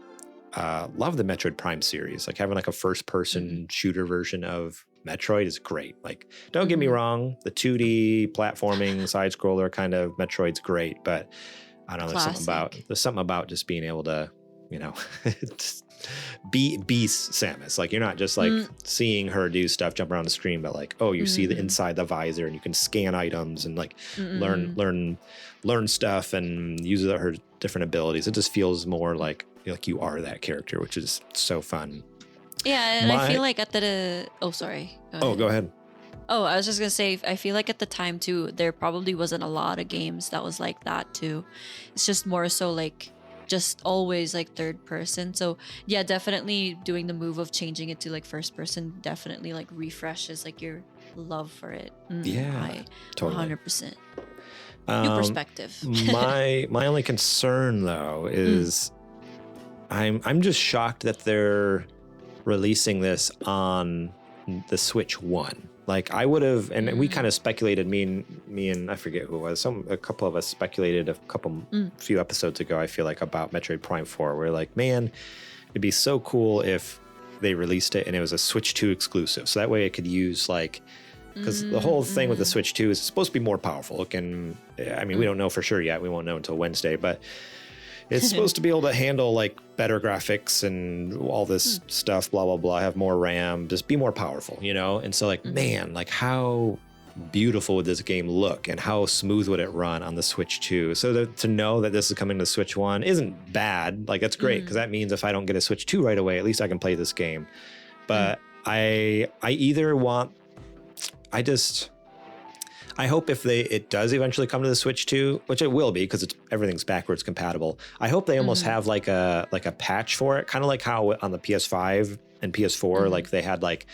love the Metroid Prime series. Like having like a first-person shooter version of Metroid is great. Like, don't get me wrong, the 2D platforming side scroller kind of Metroid's great, but I don't know, there's something about just being able to, you know, be Samus. Like you're not just like seeing her do stuff, jump around the screen, but like, oh, you see the inside the visor and you can scan items and like learn stuff and use her different abilities. It just feels more like you are that character, which is so fun. Yeah, and I feel like at the sorry. Go ahead. Oh, I was just gonna say, I feel like at the time too, there probably wasn't a lot of games that was like that too. It's just more so like just always like third person. So yeah, definitely doing the move of changing it to like first person definitely like refreshes like your love for it. Totally. 100%. New perspective. my only concern though is I'm just shocked that they're releasing this on the Switch 1. Like I would have, and we kind of speculated, me and I forget who it was, a couple of us speculated a few episodes ago, I feel like, about Metroid Prime 4. We're like, man, it'd be so cool if they released it and it was a Switch 2 exclusive. So that way it could use like, because the whole thing with the Switch 2 is it's supposed to be more powerful. It can, I mean, we don't know for sure yet. We won't know until Wednesday, but it's supposed to be able to handle like better graphics and all this stuff, blah, blah, blah, have more RAM, just be more powerful, you know? And so like, man, like how beautiful would this game look and how smooth would it run on the Switch 2? So to know that this is coming to Switch 1 isn't bad. Like that's great because that means if I don't get a Switch 2 right away, at least I can play this game. But I either want, I hope if it does eventually come to the Switch 2, which it will be because everything's backwards compatible. I hope they almost have like a patch for it, kind of like how on the PS5 and PS4, like they had like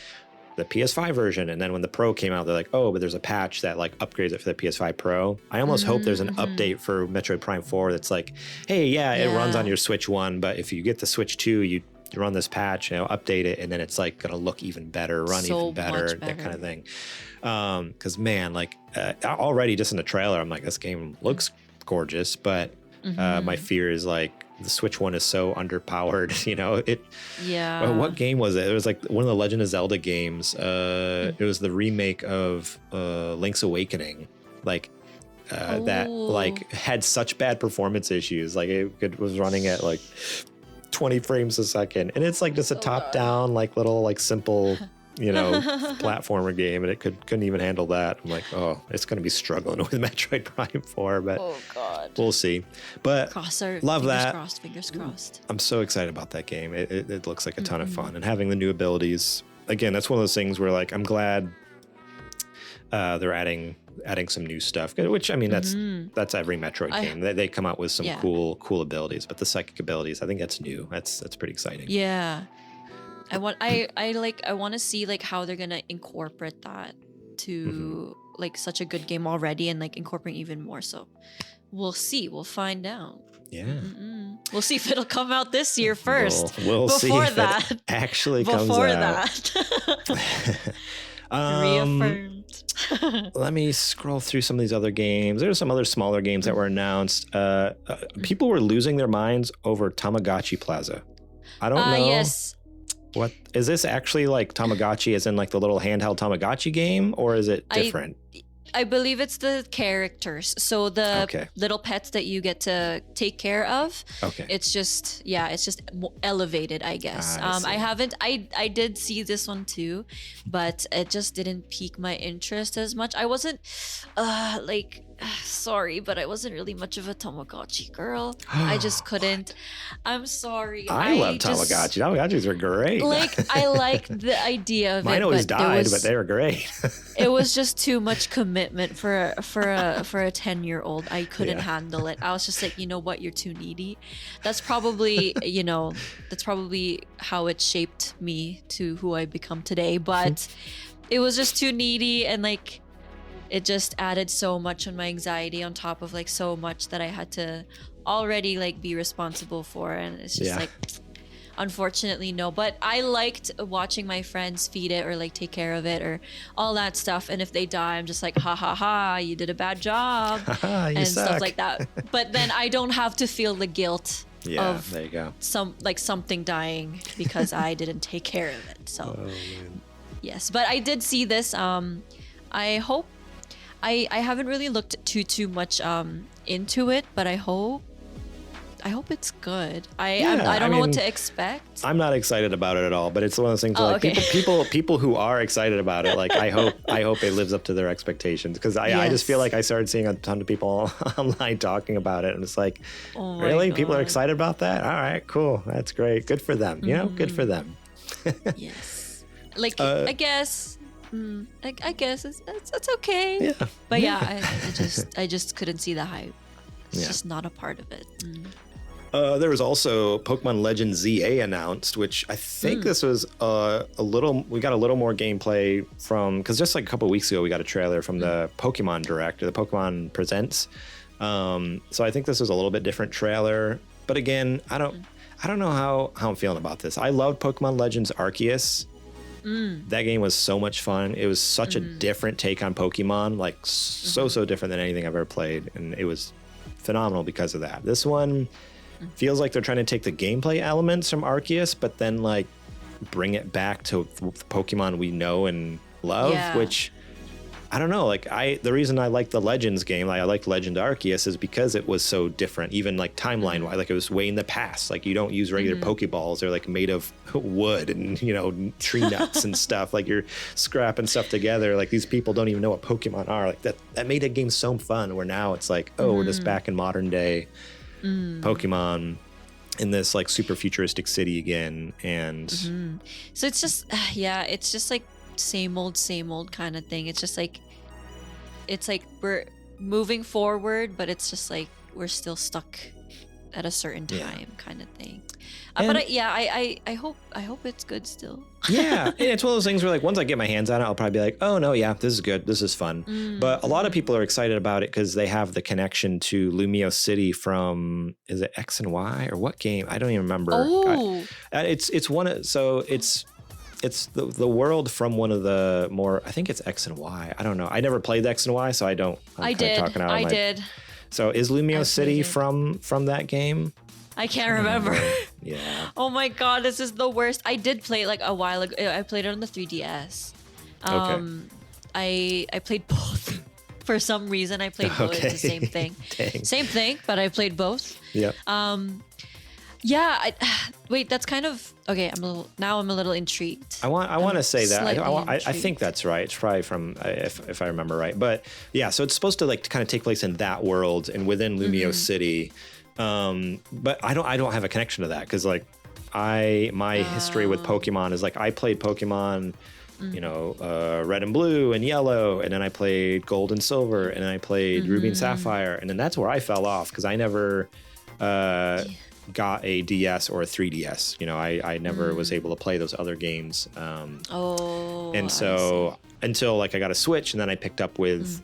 the PS5 version, and then when the Pro came out, they're like, oh, but there's a patch that like upgrades it for the PS5 Pro. I almost hope there's an update for Metroid Prime 4 that's like, hey, it runs on your Switch 1, but if you get the Switch 2, you run this patch, update it, and then it's like gonna look even better, run even better, that kind of thing. Because man, like already just in the trailer, I'm like, this game looks gorgeous, but my fear is like the Switch 1 is so underpowered. You know, what game was it? It was like one of the Legend of Zelda games. It was the remake of Link's Awakening. Like that like had such bad performance issues. Like it was running at like 20 frames a second, and it's like just a top-down like little like simple platformer game, and it couldn't even handle that. I'm like, oh, it's gonna be struggling with Metroid Prime 4, but we'll see. But love that. Fingers crossed. I'm so excited about that game. It looks like a ton of fun, and having the new abilities. Again, that's one of those things where like I'm glad they're adding some new stuff, which I mean that's every Metroid game. They come out with some cool abilities, but the psychic abilities, I think that's new. That's pretty exciting. Yeah. I want to see like how they're gonna incorporate that to like such a good game already, and like incorporate even more. So we'll see. We'll find out. Yeah. We'll see if it'll come out this year first. We'll see if that it actually comes out. Before that. Reaffirmed. Let me scroll through some of these other games. There's some other smaller games that were announced. People were losing their minds over Tamagotchi Plaza. I don't know. Yes. What is this actually like Tamagotchi as in like the little handheld Tamagotchi game, or is it different? I believe it's the characters. So the little pets that you get to take care of. Okay. It's just elevated, I guess. I did see this one too, but it just didn't pique my interest as much. I wasn't sorry, but I wasn't really much of a Tamagotchi girl. I just couldn't. I'm sorry. I love Tamagotchi. Tamagotchis are great. I like the idea of it. Mine always died, but they were great. It was just too much commitment for a 10-year-old. I couldn't handle it. I was just like, you know what, you're too needy. That's probably how it shaped me to who I become today. But it was just too needy, and like it just added so much on my anxiety on top of like so much that I had to already like be responsible for, and it's just like, unfortunately, no. But I liked watching my friends feed it or like take care of it or all that stuff. And if they die, I'm just like, ha ha ha, you did a bad job and suck. stuff like that. But then I don't have to feel the guilt of there you go. something dying because I didn't take care of it. So yes, but I did see this. I hope I haven't really looked too much into it, but I hope it's good. I don't know what to expect. I'm not excited about it at all, but it's one of those things where like people who are excited about it, like I hope it lives up to their expectations, because I just feel like I started seeing a ton of people online talking about it, and it's like, really? People are excited about that? All right, cool. That's great. Good for them. You know, good for them. Yes. Like I guess it's okay. Yeah. But I just couldn't see the hype. It's just not a part of it. There was also Pokemon Legends ZA announced, which I think this was we got a little more gameplay from, because just like a couple of weeks ago, we got a trailer from the Pokemon Direct, or the Pokemon Presents. So I think this was a little bit different trailer. But again, I don't know how I'm feeling about this. I loved Pokemon Legends Arceus. That game was so much fun. It was such a different take on Pokemon, like so different than anything I've ever played. And it was phenomenal because of that. This one feels like they're trying to take the gameplay elements from Arceus, but then like bring it back to Pokemon we know and love, which I don't know. Like the reason I like the Legends game, like I liked Legend Arceus, is because it was so different, even like timeline wise. Like it was way in the past. Like you don't use regular Pokeballs. They're like made of wood and, you know, tree nuts and stuff. Like you're scrapping stuff together. Like these people don't even know what Pokemon are. Like that made that game so fun, where now it's like, oh, we're just back in modern day Pokemon in this like super futuristic city again. And so it's just it's just like same old kind of thing. It's just like, it's like we're moving forward, but it's just like we're still stuck at a certain time kind of thing. But I hope it's good still. Yeah, and it's one of those things where like once I get my hands on it, I'll probably be like, oh no, yeah, this is good, this is fun. But a lot of people are excited about it because they have the connection to Lumio City from, is it X and Y or what game? I don't even remember. It's one of, so it's the world from one of the more, I think it's X and Y. I don't know. I never played X and Y, so I don't. I did. So is Lumio City from that game? I can't remember. Yeah. Oh my god, this is the worst. I did play it like a while ago. I played it on the 3DS. I played both. For some reason, I played both. It's the same thing. Same thing, but I played both. Yeah. Wait, that's kind of okay. I'm a little intrigued. I want to say that I think that's right. It's probably from if I remember right. But yeah, so it's supposed to like kind of take place in that world and within Lumio City. But I don't have a connection to that because like my history with Pokemon is like I played Pokemon, you know, Red and Blue and Yellow, and then I played Gold and Silver, and then I played Ruby and Sapphire, and then that's where I fell off because I never got a DS or a 3DS. You know, I never was able to play those other games. And so until like I got a Switch, and then I picked up with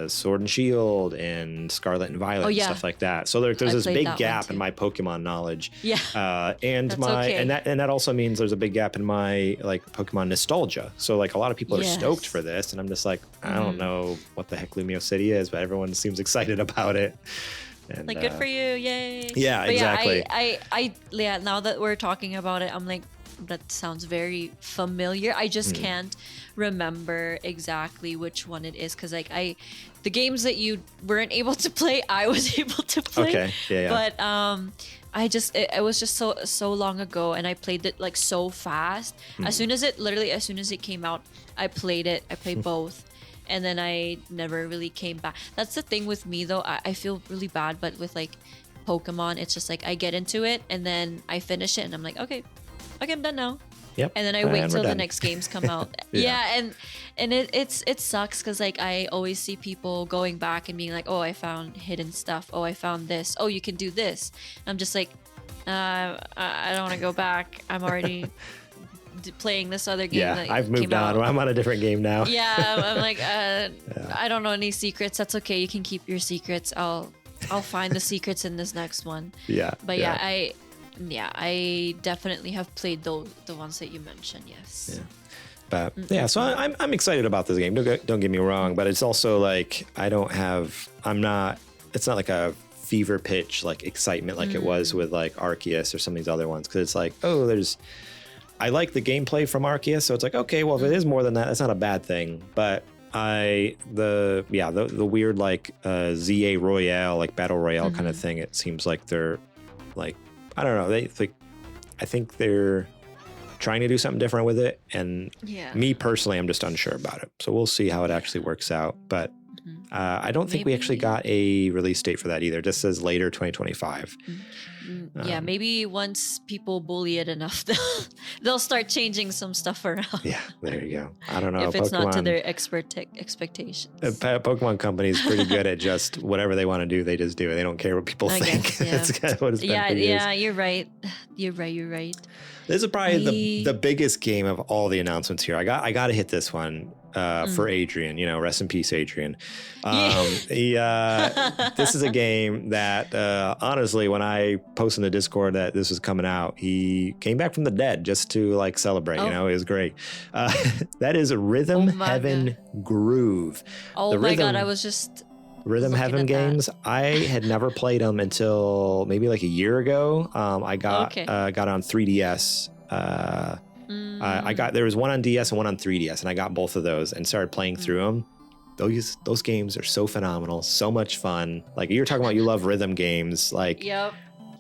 Sword and Shield and Scarlet and Violet and stuff like that. So there's this big gap in my Pokemon knowledge. Yeah. And that also means there's a big gap in my like Pokemon nostalgia. So like a lot of people are stoked for this, and I'm just like, I don't know what the heck Lumio City is, but everyone seems excited about it. And, like, good for you, yay! Yeah, but exactly. Yeah, now that we're talking about it, I'm like, that sounds very familiar. I just can't remember exactly which one it is, because like the games that you weren't able to play, I was able to play. Okay, yeah. But it was just so long ago, and I played it like so fast. As soon as it came out, I played it. I played both. And then I never really came back. That's the thing with me, though. I feel really bad, but with like Pokemon, it's just like I get into it and then I finish it and I'm like, okay, I'm done now. Yep. And then I wait till the next games come out. And it sucks because like I always see people going back and being like, oh, I found hidden stuff. Oh, I found this. Oh, you can do this. I'm just like, I don't want to go back. I'm already playing this other game. Yeah, I've moved on. I'm on a different game now. Yeah, I'm like, I don't know any secrets. That's okay. You can keep your secrets. I'll find the secrets in this next one. Yeah. But I definitely have played the ones that you mentioned. Yes. Yeah. But yeah, so I'm excited about this game. Don't get me wrong, but it's also like it's not like a fever pitch like excitement like it was with like Arceus or some of these other ones, because it's like, I like the gameplay from Arceus, so it's like, okay, well, if it is more than that, that's not a bad thing. But the weird like ZA Royale, like battle royale kind of thing, it seems like they're like, I don't know, I think they're trying to do something different with it, and me personally, I'm just unsure about it. So we'll see how it actually works out. But I don't think we actually got a release date for that either. It just says later 2025. Yeah, maybe once people bully it enough, they'll start changing some stuff around. Yeah, there you go. I don't know. If it's not to their expectations. Pokemon Company is pretty good at just whatever they want to do, they just do it. They don't care what people think. That's kind of what it's been for years. Yeah, you're right. You're right. This is probably the biggest game of all the announcements here. I got to hit this one for Adrian. You know, rest in peace, Adrian. This is a game that honestly, when I posted in the Discord that this was coming out, he came back from the dead just to like celebrate. You know, it was great. That is Rhythm Heaven Groove. Oh my God, I was just. Rhythm Heaven games. I had never played them until maybe like a year ago. I got on 3DS. There was one on DS and one on 3DS, and I got both of those and started playing through them. Those games are so phenomenal, so much fun. Like, you're talking about, you love rhythm games. Like,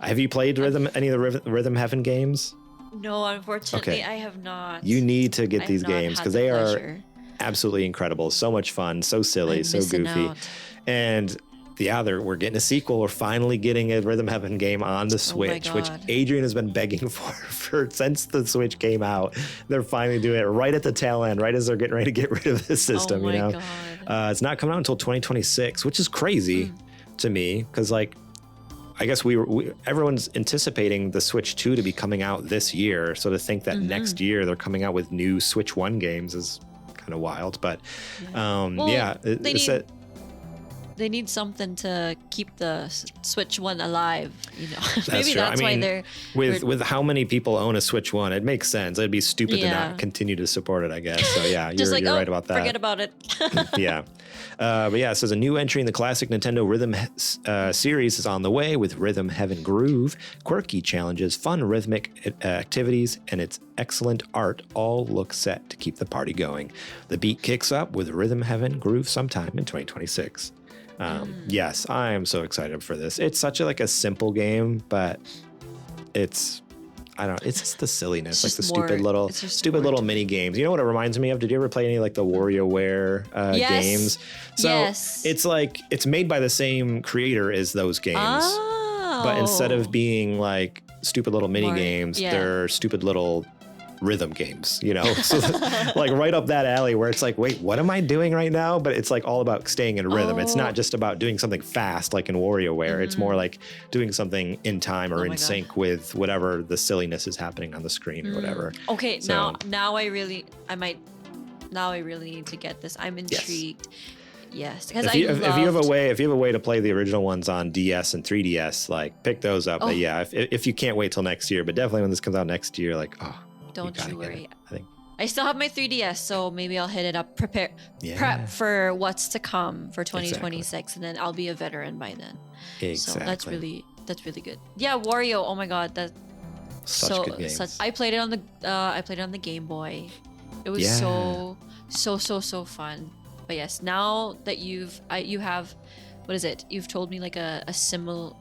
have you played any of the Rhythm Heaven games? No, unfortunately, I have not. You need to get these games because they are absolutely incredible. So much fun, so silly, so goofy. And we're getting a sequel. We're finally getting a Rhythm Heaven game on the Switch, which Adrian has been begging for since the Switch came out. They're finally doing it right at the tail end, right as they're getting ready to get rid of the system. God. It's not coming out until 2026, which is crazy to me, because like, I guess everyone's anticipating the Switch 2 to be coming out this year. So to think that next year they're coming out with new Switch 1 games is kind of wild. But they need something to keep the Switch 1 alive, you know. Maybe that's why they're with how many people own a Switch 1, it makes sense. It'd be stupid to not continue to support it, I guess. So yeah, you're right about that. Forget about it. Yeah. But yeah, it says a new entry in the classic Nintendo Rhythm series is on the way with Rhythm Heaven Groove. Quirky challenges, fun rhythmic activities, and its excellent art all look set to keep the party going. The beat kicks up with Rhythm Heaven Groove sometime in 2026. Yes, I am so excited for this. It's such a simple game, but it's just the silliness, like the stupid little mini games. You know what it reminds me of? Did you ever play any like the WarioWare games? So it's like, it's made by the same creator as those games, but instead of being like stupid little mini games, they're stupid little rhythm games, you know. So like right up that alley where it's like, wait, what am I doing right now? But it's like all about staying in rhythm. It's not just about doing something fast like in WarioWare. It's more like doing something in time or in sync with whatever the silliness is happening on the screen or whatever. Okay, so now I might now I really need to get this. I'm intrigued. Yes, because if you have a way to play the original ones on DS and 3DS, like pick those up. But yeah, if you can't wait till next year, but definitely when this comes out next year, like don't you worry. I think I still have my 3DS, so maybe I'll hit it up, prep for what's to come for 2026, and then I'll be a veteran by then. Exactly. So that's really good. Yeah, Wario. Oh my God, that's such good games. I played it on the Game Boy. It was so fun. But yes, now that you have, what is it? You've told me like a similar.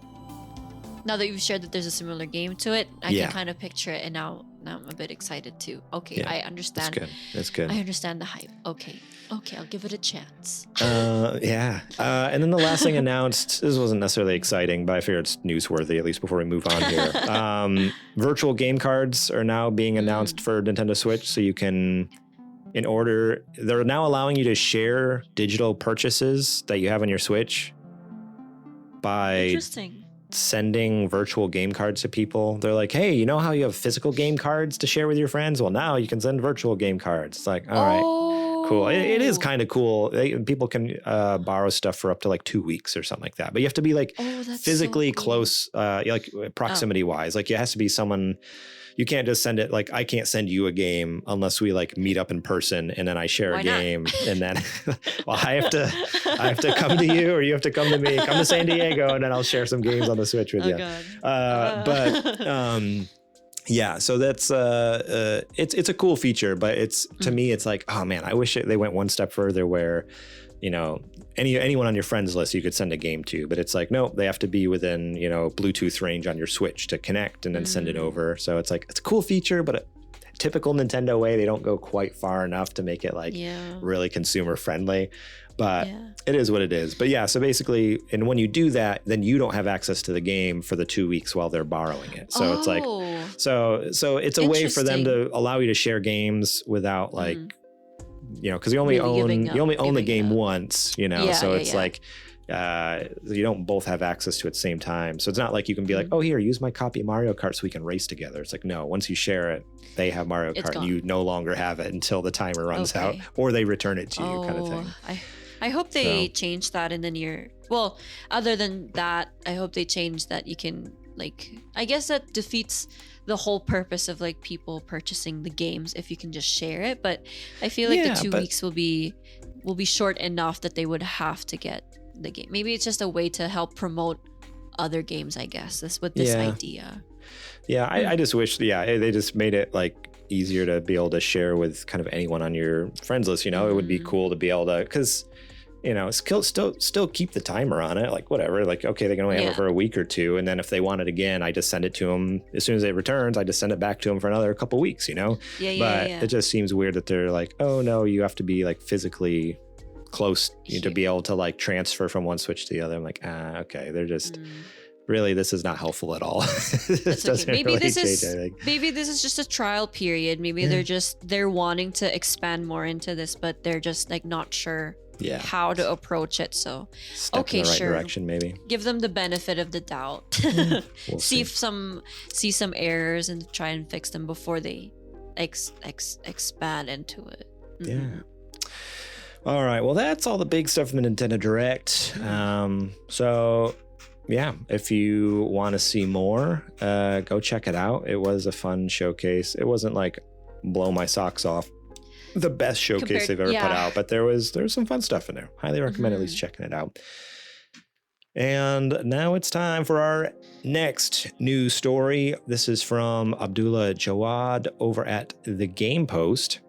Now that you've shared that there's a similar game to it, I can kind of picture it, and now I'm a bit excited too. Okay, I understand. That's good. I understand the hype. Okay, I'll give it a chance. And then the last thing announced, this wasn't necessarily exciting, but I figured it's newsworthy, at least before we move on here. Virtual game cards are now being announced for Nintendo Switch, so you can, they're now allowing you to share digital purchases that you have on your Switch by sending virtual game cards to people. They're like, hey, you know how you have physical game cards to share with your friends? Well, now you can send virtual game cards. It's like, all right, cool. It is kind of cool. People can borrow stuff for up to like 2 weeks or something like that. But you have to be like physically close, like proximity wise. Like it has to be someone. You can't just send it, like I can't send you a game unless we like meet up in person and then I share a game and then well I have to come to you or you have to come to me, come to San Diego, and then I'll share some games on the Switch with you. Yeah, so that's it's a cool feature, but it's to me it's like, oh man, I wish they went one step further where, you know, anyone on your friends list you could send a game to, but it's like, no, they have to be within, you know, Bluetooth range on your Switch to connect and then send it over. So it's like, it's a cool feature, but a typical Nintendo way, they don't go quite far enough to make it like really consumer friendly, but it is what it is. But yeah, so basically, and when you do that, then you don't have access to the game for the 2 weeks while they're borrowing it. So it's like, so it's a way for them to allow you to share games without like, you know, because you only own the game once, you know, so it's like you don't both have access to it at the same time. So it's not like you can be like, oh, here, use my copy of Mario Kart so we can race together. It's like, no, once you share it, they have Mario Kart and you no longer have it until the timer runs out or they return it to you kind of thing. I hope they change that in the near. Well, other than that, I hope they change that you can, like, I guess that defeats the whole purpose of like people purchasing the games if you can just share it. But I feel like the 2 weeks will be short enough that they would have to get the game. Maybe it's just a way to help promote other games, I guess. That's what this idea. Yeah, I just wish, they just made it like easier to be able to share with kind of anyone on your friends list. You know, it would be cool to be able to, because, you know, still keep the timer on it, like whatever, like, okay, they can only have it for a week or two. And then if they want it again, I just send it to them. As soon as it returns, I just send it back to them for another couple weeks, you know? But it just seems weird that they're like, oh no, you have to be like physically close to be able to like transfer from one Switch to the other. I'm like, okay, they're just really, this is not helpful at all. This doesn't maybe really this is just a trial period. Maybe they're wanting to expand more into this, but they're just like not sure how to approach it. So step in the right direction, maybe give them the benefit of the doubt. We'll see some errors and try and fix them before they expand into it. All right, well, that's all the big stuff from the Nintendo Direct. So yeah, if you want to see more, go check it out. It was a fun showcase. It wasn't like blow my socks off the best showcase they've ever put out, but there was some fun stuff in there. Highly recommend at least checking it out. And now it's time for our next news story. This is from Abdullah Jawad over at The Game Post.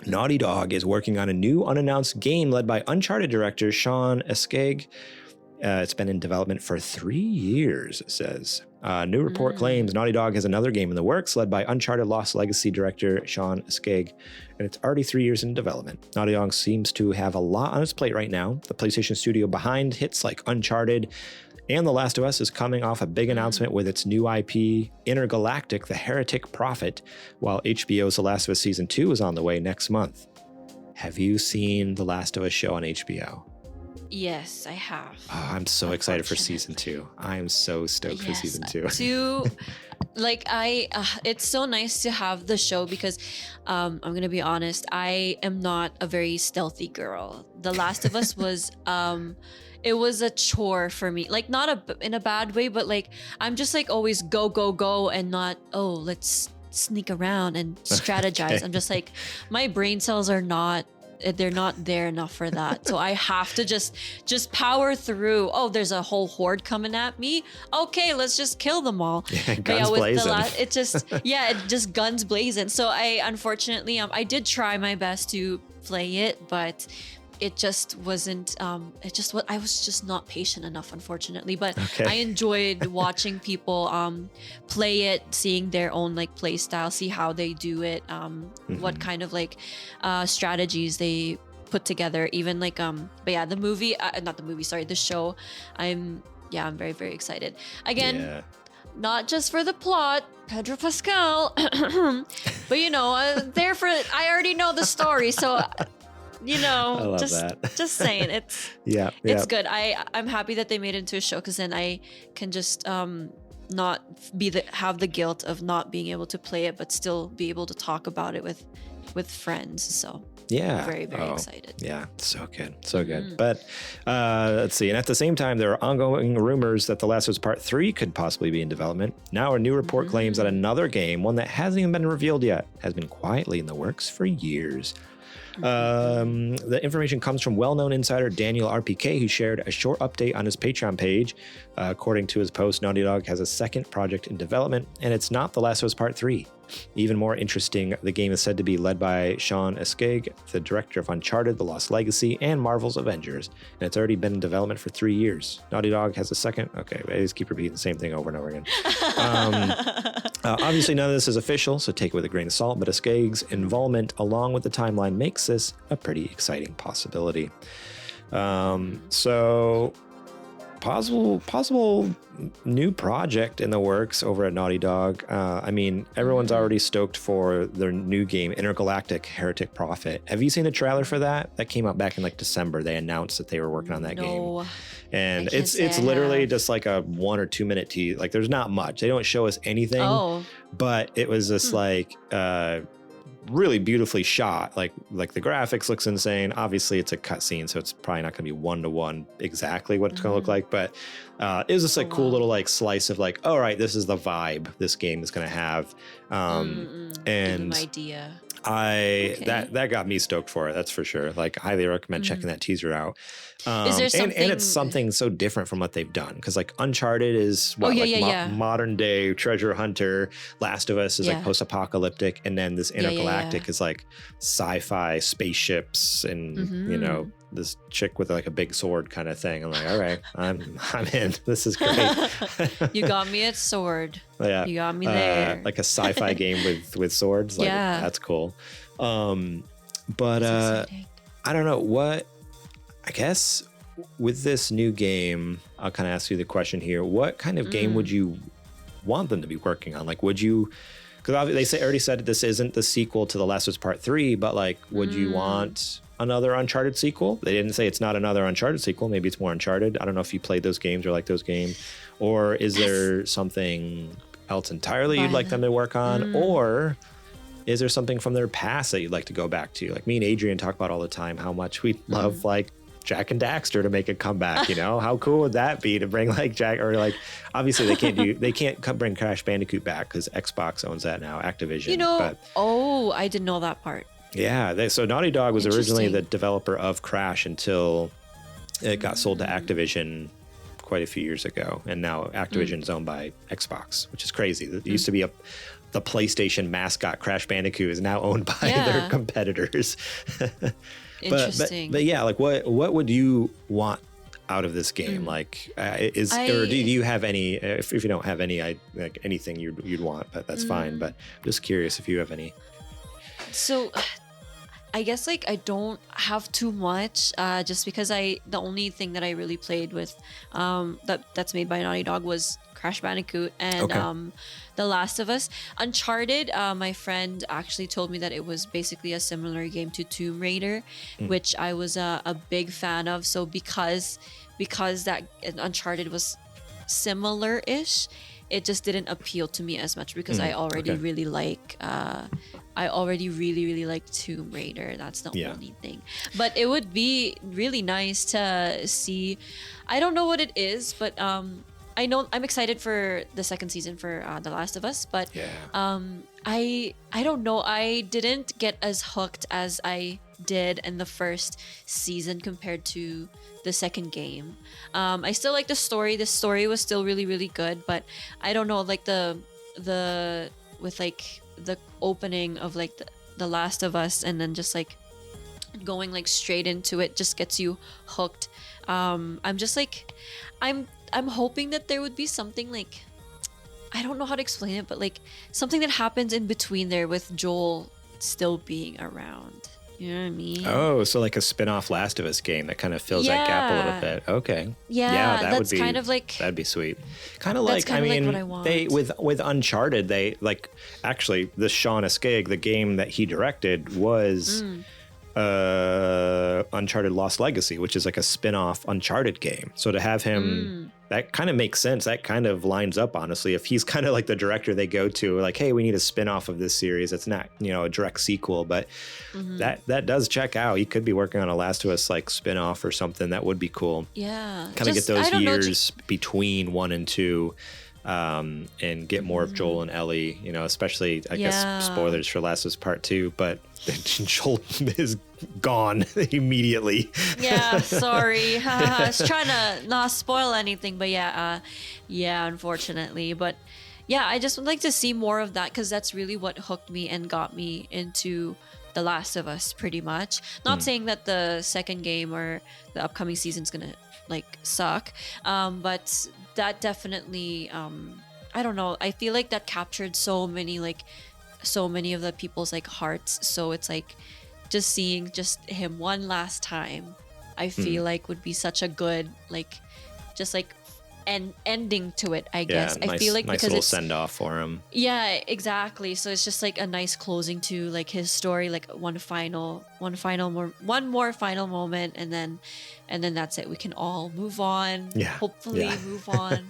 Naughty Dog is working on a new unannounced game led by Uncharted director Sean Eskeg. It's been in development for 3 years, it says. New report claims Naughty Dog has another game in the works led by Uncharted Lost Legacy director Sean Eskeg, and it's already 3 years in development. Naughty Dog seems to have a lot on its plate right now. The PlayStation studio behind hits like Uncharted and The Last of Us is coming off a big announcement with its new IP, Intergalactic: The Heretic Prophet, while HBO's The Last of Us Season 2 is on the way next month. Have you seen The Last of Us show on HBO? Yes, I have. Oh, I'm so excited for Season 2. I am so stoked for Season 2. like it's so nice to have the show because I'm gonna be honest, I am not a very stealthy girl. The Last of Us was it was a chore for me, like not in a bad way, but like I'm just like always go go go and not, oh, let's sneak around and strategize. I'm just like, my brain cells are not, they're not there enough for that. So I have to just power through. Oh, there's a whole horde coming at me. Okay, let's just kill them all. Yeah, guns blazing. It just guns blazing. So I unfortunately I did try my best to play it, but it just wasn't I was just not patient enough, unfortunately. But I enjoyed watching people play it, seeing their own like play style, see how they do it, what kind of like strategies they put together, even like but yeah, the movie not the movie, sorry, the show, I'm very, very excited again. Not just for the plot, Pedro Pascal, but you know, there for, I already know the story, so you know, just saying, it's it's good. I'm happy that they made it into a show, because then I can just not have the guilt of not being able to play it, but still be able to talk about it with friends. So I'm very, very excited. Yeah, so good. But let's see. And at the same time, there are ongoing rumors that The Last of Us Part 3 could possibly be in development. Now a new report claims that another game, one that hasn't even been revealed yet, has been quietly in the works for years. The information comes from well-known insider Daniel RPK, who shared a short update on his Patreon page. According to his post, Naughty Dog has a second project in development, and it's not The Last of Us Part 3. Even more interesting, the game is said to be led by Sean Escaig, the director of Uncharted, The Lost Legacy, and Marvel's Avengers, and it's already been in development for 3 years. Naughty Dog has a second... Okay, I just keep repeating the same thing over and over again. Obviously, none of this is official, so take it with a grain of salt, but Escaig's involvement along with the timeline makes this a pretty exciting possibility. So... Possible new project in the works over at Naughty Dog. I mean, everyone's already stoked for their new game, Intergalactic Heretic Prophet. Have you seen the trailer for that? That came out back in like December. They announced that they were working on that game. And it's literally just like a 1 or 2 minute tease. Like, there's not much. They don't show us anything. But it was just like really beautifully shot. Like the graphics looks insane. Obviously it's a cutscene, so it's probably not going to be 1-to-1 exactly what it's going to look like, but it was just like cool little like slice of like, all right, this is the vibe this game is going to have. And an idea. That got me stoked for it, that's for sure. Like, highly recommend checking that teaser out. Is there something... and it's something so different from what they've done, because like Uncharted is modern day treasure hunter, Last of Us is like post-apocalyptic, and then this Intergalactic is like sci-fi spaceships and you know, this chick with like a big sword kind of thing. I'm like, all right, I'm in. This is great. You got me at sword. Yeah, you got me there. Like a sci-fi game with swords. Like, that's cool. But I don't know what. I guess with this new game, I'll kind of ask you the question here. What kind of game would you want them to be working on? Like, would you, because they already said that this isn't the sequel to The Last of Us Part 3, but like, would you want another Uncharted sequel? They didn't say it's not another Uncharted sequel. Maybe it's more Uncharted. I don't know if you played those games or like those games. Or is there something else entirely you'd like them to work on? Or is there something from their past that you'd like to go back to? Like, me and Adrian talk about all the time how much we love like Jack and Daxter to make a comeback. You know, how cool would that be to bring like Jack, or like, obviously they can't bring Crash Bandicoot back because Xbox owns that now, Activision. You know, but, I didn't know that part. Yeah, so Naughty Dog was originally the developer of Crash until it got sold to Activision quite a few years ago, and now Activision is owned by Xbox, which is crazy. It used to be the PlayStation mascot Crash Bandicoot is now owned by their competitors. Interesting. But yeah, like what would you want out of this game? Like, or do you have any? If you don't have any, like anything you'd want, but that's fine. But I'm just curious if you have any. So, I guess like I don't have too much, just because the only thing that I really played with, that's made by Naughty Dog was Crash Bandicoot and The Last of Us. Uncharted, my friend actually told me that it was basically a similar game to Tomb Raider, which I was a big fan of. So because that Uncharted was similar-ish, it just didn't appeal to me as much because I already really like Tomb Raider. That's the only thing. But it would be really nice to see. I don't know what it is, but I know I'm excited for the second season for The Last of Us, but I don't know. I didn't get as hooked as I did in the first season compared to the second game. I still like the story. The story was still really, really good, but I don't know, like the with like the opening of like the Last of Us and then just like going like straight into it just gets you hooked. I'm just like I'm hoping that there would be something like, I don't know how to explain it, but like something that happens in between there with Joel still being around. You know what I mean? Oh, so like a spin-off Last of Us game that kind of fills that gap a little bit. Okay. Yeah, that would be kind of like, that'd be sweet. Kind of like, I mean, like what I want. they with Uncharted, they like actually the Sean Askeig, the game that he directed was Uncharted Lost Legacy, which is like a spin-off Uncharted game. So to have him, that kind of makes sense. That kind of lines up, honestly. If he's kind of like the director they go to, like, hey, we need a spin-off of this series. It's not, you know, a direct sequel, but that does check out. He could be working on a Last of Us like spin-off or something. That would be cool. Yeah. Kind of get those years between 1 and 2. And get more of Joel and Ellie, you know, especially, I guess, spoilers for Last of Us Part 2, but Joel is gone immediately. Yeah, sorry. I was trying to not spoil anything, but unfortunately. But yeah, I just would like to see more of that because that's really what hooked me and got me into The Last of Us pretty much. Not saying that the second game or the upcoming season's gonna like suck, but that definitely I don't know, I feel like that captured so many of the people's like hearts, so it's like just seeing just him one last time I feel like would be such a good like just like ending to it, I guess. Nice, I feel like nice because little it's send off for him. Yeah, exactly. So it's just like a nice closing to like his story, like one more final moment, and then that's it. We can all move on. Yeah. Hopefully move on.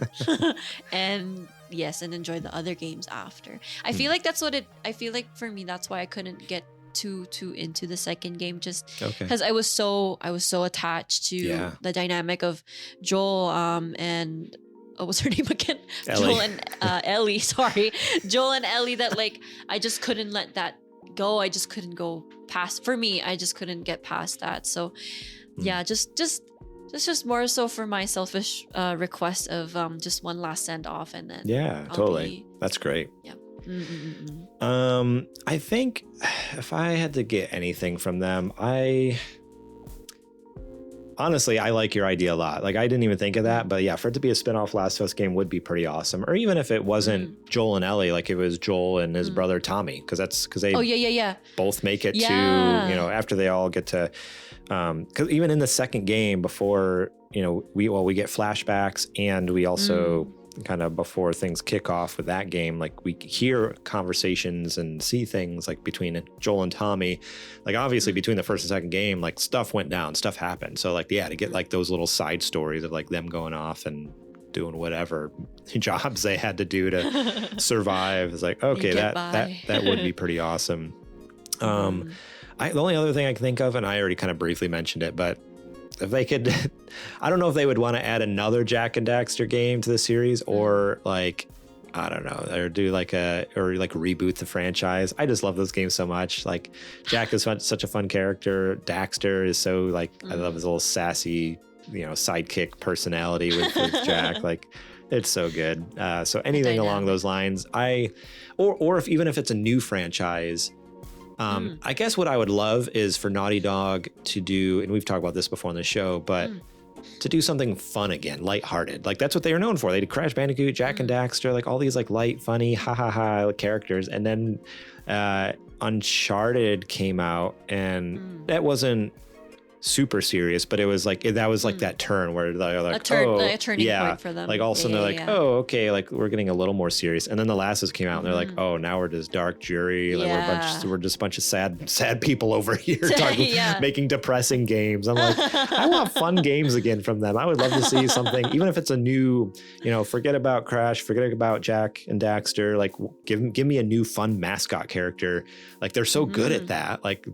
and enjoy the other games after. I feel like I feel like for me that's why I couldn't get too into the second game, just because I was so attached to the dynamic of Joel and what was her name again? Ellie. Joel and Ellie. Sorry, Joel and Ellie. That like I just couldn't let that go. I just couldn't go past. For me, I just couldn't get past that. So yeah, just more so for my selfish request of just one last send off, and then totally. That's great. Yeah. I think if I had to get anything from them, honestly, I like your idea a lot. Like, I didn't even think of that, but yeah, for it to be a spin-off Last of Us game would be pretty awesome. Or even if it wasn't Joel and Ellie, like it was Joel and his brother Tommy, because they both make it to, you know, after they all get to, because even in the second game before, you know, we get flashbacks, and we also kind of before things kick off with that game, like we hear conversations and see things like between Joel and Tommy. Like obviously between the first and second game, like stuff went down, stuff happened. So like, to get like those little side stories of like them going off and doing whatever jobs they had to do to survive is like, okay, that would be pretty awesome. The only other thing I can think of, and I already kind of briefly mentioned it, but if they could, I don't know if they would want to add another Jak and Daxter game to the series, or like, I don't know, or do like reboot the franchise. I just love those games so much. Like Jak is such a fun character. Daxter is so like, I love his little sassy, you know, sidekick personality with Jak. Like it's so good. So anything along those lines, or even if it's a new franchise, I guess what I would love is for Naughty Dog to do, and we've talked about this before on the show, but to do something fun again, lighthearted. Like that's what they were known for. They did Crash Bandicoot, Jak and Daxter, like all these like light, funny, characters. And then Uncharted came out, and that wasn't super serious, but it was like that was like that turn where they're like, a turning point for them. Like all of a sudden they're like, oh, okay, like we're getting a little more serious. And then the Last came out and they're like, oh, now we're just dark jury. Like we're just a bunch of sad people over here talking, making depressing games. I'm like, I want fun games again from them. I would love to see something, even if it's a new, forget about Crash, forget about Jack and Daxter. Like give me a new fun mascot character. Like they're so good at that. Like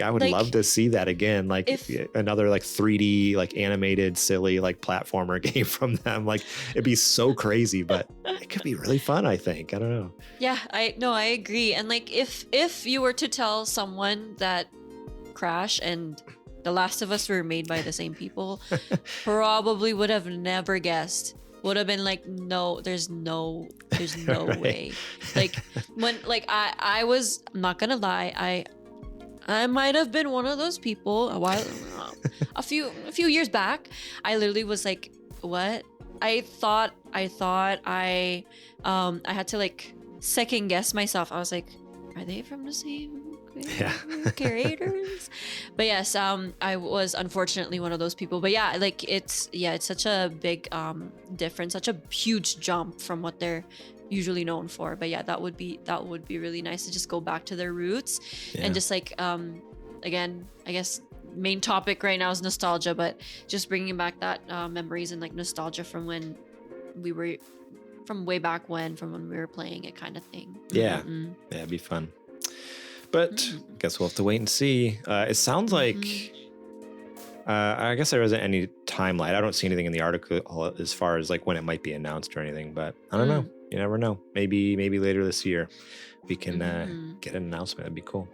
I would love to see that again. Like another like 3D like animated silly like platformer game from them. Like it'd be so crazy, but it could be really fun. I think. I don't know. Yeah, I agree. And like if you were to tell someone that Crash and The Last of Us were made by the same people, probably would have never guessed. Would have been like, no, there's no right. way. Like when like I was, I'm not gonna lie, I might have been one of those people a few years back. I literally was like, what? I thought I had to like second guess myself. I was like, are they from the same creators? But yes, I was unfortunately one of those people. But yeah, like it's such a big difference, such a huge jump from what they're usually known for. But yeah, that would be really nice to just go back to their roots and just like again, I guess main topic right now is nostalgia, but just bringing back that memories and like nostalgia from when we were from way back when we were playing it, kind of thing. Yeah, it'd be fun. But I guess we'll have to wait and see. It sounds like I guess there isn't any timeline. I don't see anything in the article as far as like when it might be announced or anything, but I don't know. You never know. Maybe later this year we can get an announcement. That'd be cool.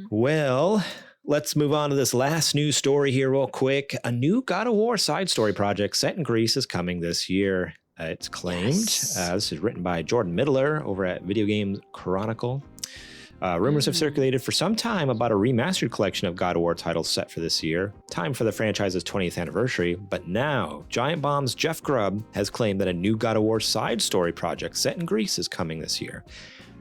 Well, let's move on to this last news story here real quick. A new God of War side story project set in Greece is coming this year. It's claimed. This is written by Jordan Middler over at Video Game Chronicle. Rumors have circulated for some time about a remastered collection of God of War titles set for this year, time for the franchise's 20th anniversary, but now Giant Bomb's Jeff Grubb has claimed that a new God of War side story project set in Greece is coming this year.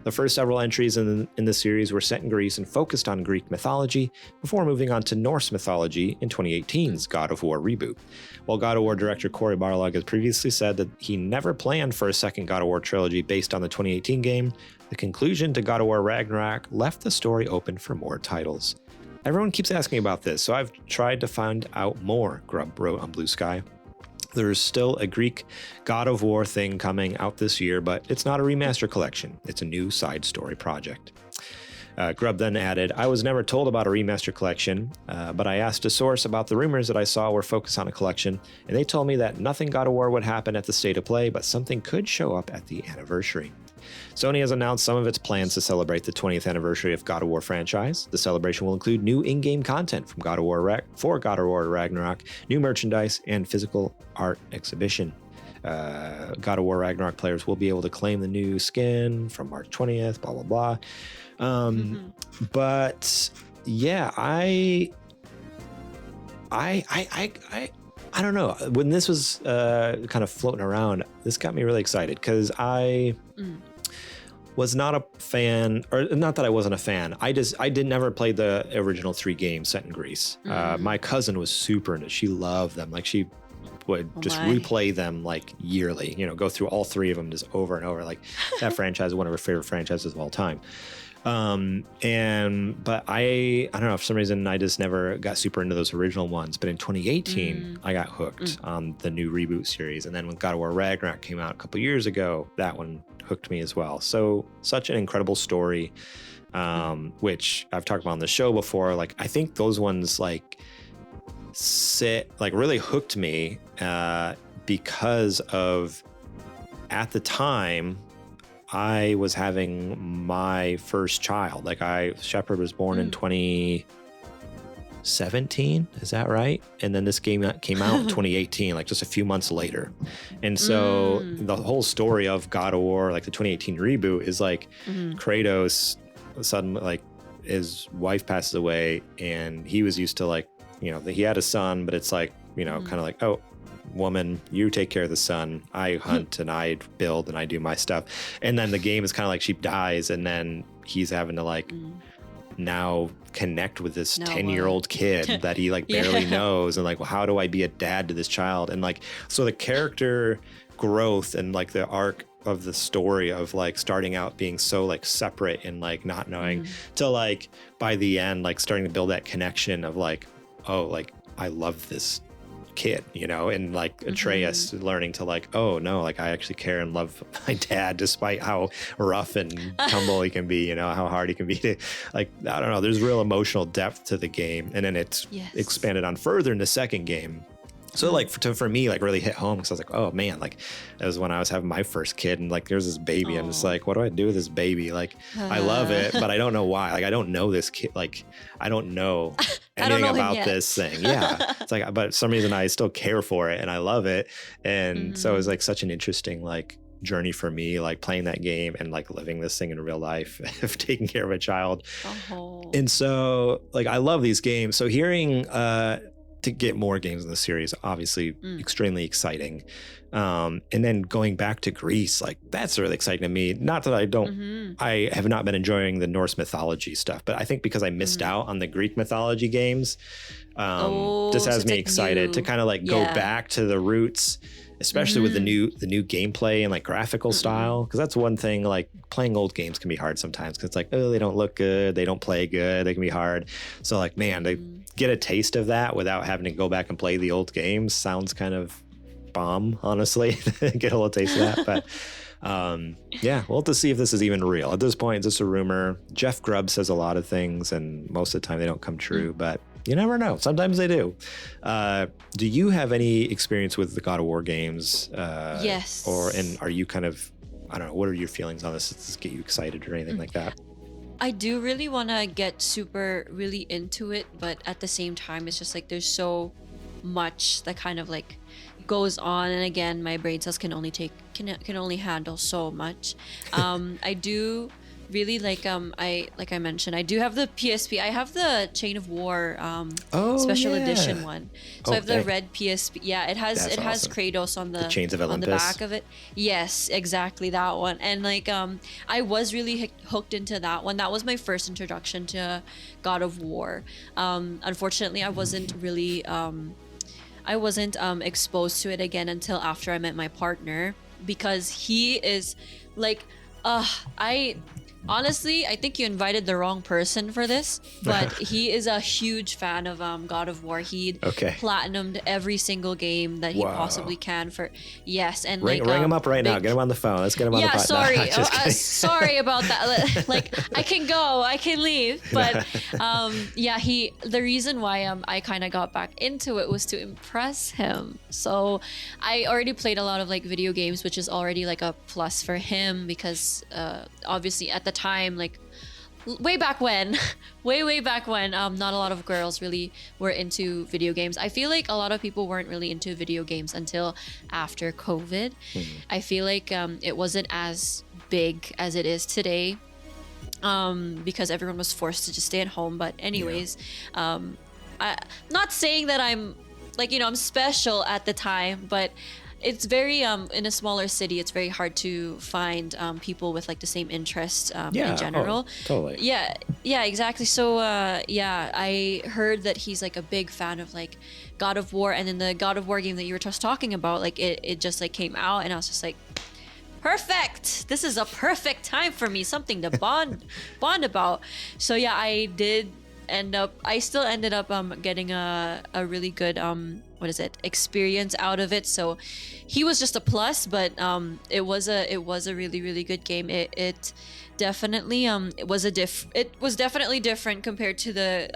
The first several entries in the series were set in Greece and focused on Greek mythology before moving on to Norse mythology in 2018's God of War reboot. While God of War director Cory Barlog has previously said that he never planned for a second God of War trilogy based on the 2018 game, the conclusion to God of War Ragnarok left the story open for more titles. Everyone keeps asking about this, so I've tried to find out more, Grubb wrote on Blue Sky. There's still a Greek God of War thing coming out this year, but it's not a remaster collection. It's a new side story project. Grubb then added, I was never told about a remaster collection, but I asked a source about the rumors that I saw were focused on a collection, and they told me that nothing God of War would happen at the State of Play, but something could show up at the anniversary. Sony has announced some of its plans to celebrate the 20th anniversary of God of War franchise. The celebration will include new in-game content from God of War Ragnarok, new merchandise, and physical art exhibition. God of War Ragnarok players will be able to claim the new skin from March 20th, blah, blah, blah. But yeah, I don't know. When this was kind of floating around, this got me really excited because I was not a fan, or not that I wasn't a fan. I did never play the original 3 games set in Greece. My cousin was super into it. She loved them. Like she would just replay them like yearly, go through all 3 of them just over and over. Like that franchise is one of her favorite franchises of all time. But I don't know, for some reason I just never got super into those original ones. But in 2018, I got hooked on the new reboot series. And then when God of War Ragnarok came out a couple years ago, that one hooked me as well. So such an incredible story, which I've talked about on the show before. Like, I think those ones really hooked me, because of, at the time, I was having my first child. Shepard was born in 2017. Is that right? And then this game came out in 2018, like just a few months later. And so the whole story of God of War, like the 2018 reboot, is like Kratos suddenly, his wife passes away, and he was used to he had a son, but it's kind of like, oh, woman, you take care of the son, I hunt and I build and I do my stuff. And then the game is kind of like she dies, and then he's having to now connect with this No 10-year-old kid that he like barely knows, and like, well, how do I be a dad to this child? And like, so the character growth and like the arc of the story of like starting out being so like separate and like not knowing to like by the end like starting to build that connection of like, oh, like I love this kid, you know, and like Atreus learning to like, oh no, like I actually care and love my dad despite how rough and tumble he can be, you know, how hard he can be to like, I don't know, there's real emotional depth to the game. And then it's expanded on further in the second game. So like for me, like really hit home because I was like, oh man, like that was when I was having my first kid, and like there's this baby, and it's like, what do I do with this baby? Like I love it, but I don't know why. Like I don't know this kid. Like I don't know anything about this thing. Yeah, it's like, but for some reason I still care for it and I love it, and so it was like such an interesting like journey for me, like playing that game and like living this thing in real life of taking care of a child. And so like I love these games. So hearing to get more games in the series, obviously extremely exciting. And then going back to Greece, like that's really exciting to me. Not that I don't, I have not been enjoying the Norse mythology stuff, but I think because I missed out on the Greek mythology games, this has me excited to kind of like go back to the roots, especially with the new gameplay and like graphical style. Cause that's one thing, like playing old games can be hard sometimes. Cause it's like, oh, they don't look good. They don't play good. They can be hard. So like, man, they get a taste of that without having to go back and play the old games sounds kind of bomb, honestly. Get a little taste of that. But yeah, we'll have to see if this is even real. At this point, it's just a rumor. Jeff Grubb says a lot of things and most of the time they don't come true, but you never know. Sometimes they do. Do you have any experience with the God of War games? Yes. And are you kind of, I don't know, what are your feelings on this? Does this get you excited or anything like that? I do really want to get really into it, but at the same time, it's just like there's so much that kind of like goes on, and again, my brain cells can only handle so much. I do really like I mentioned, I do have the PSP. I have the Chain of War special edition one. So I have the red PSP. Yeah, it has awesome. Kratos on the Chains of on the Olympus. back of it. Yes, exactly that one. And like I was really hooked into that one. That was my first introduction to God of War. Unfortunately, I wasn't really exposed to it again until after I met my partner, because he is like honestly, I think you invited the wrong person for this, but he is a huge fan of God of War. He platinumed every single game that he possibly can for. Yes, and ring him up right now. Get him on the phone. Let's get him on the phone. Yeah, sorry. Sorry about that. Like I can go, I can leave, but yeah, the reason why I kind of got back into it was to impress him. So I already played a lot of like video games, which is already like a plus for him, because obviously at the time, like way back when, not a lot of girls really were into video games. I feel like a lot of people weren't really into video games until after COVID. I feel like it wasn't as big as it is today, because everyone was forced to just stay at home. But anyways, I'm not saying that I'm like, I'm special at the time, but it's very in a smaller city, it's very hard to find people with like the same interests in general. Totally. Yeah, exactly. So I heard that he's like a big fan of like God of War, and then the God of War game that you were just talking about, like it just like came out, and I was just like, perfect, this is a perfect time for me, something to bond about. So yeah, I still ended up getting a really good experience out of it. So he was just a plus, but it was a really, really good game. It definitely it was definitely different compared to the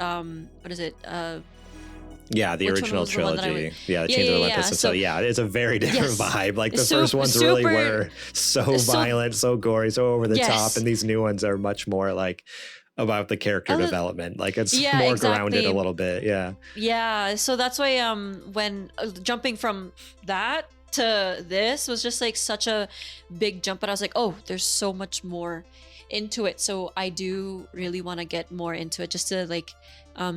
the original trilogy. The Chains of Olympus. And so it's a very different vibe. Like the first ones really were so violent, so gory, so over the top, and these new ones are much more like about the character development. Like it's more grounded a little bit. Yeah. So that's why when jumping from that to this was just like such a big jump, but I was like, oh, there's so much more into it. So I do really want to get more into it, just to like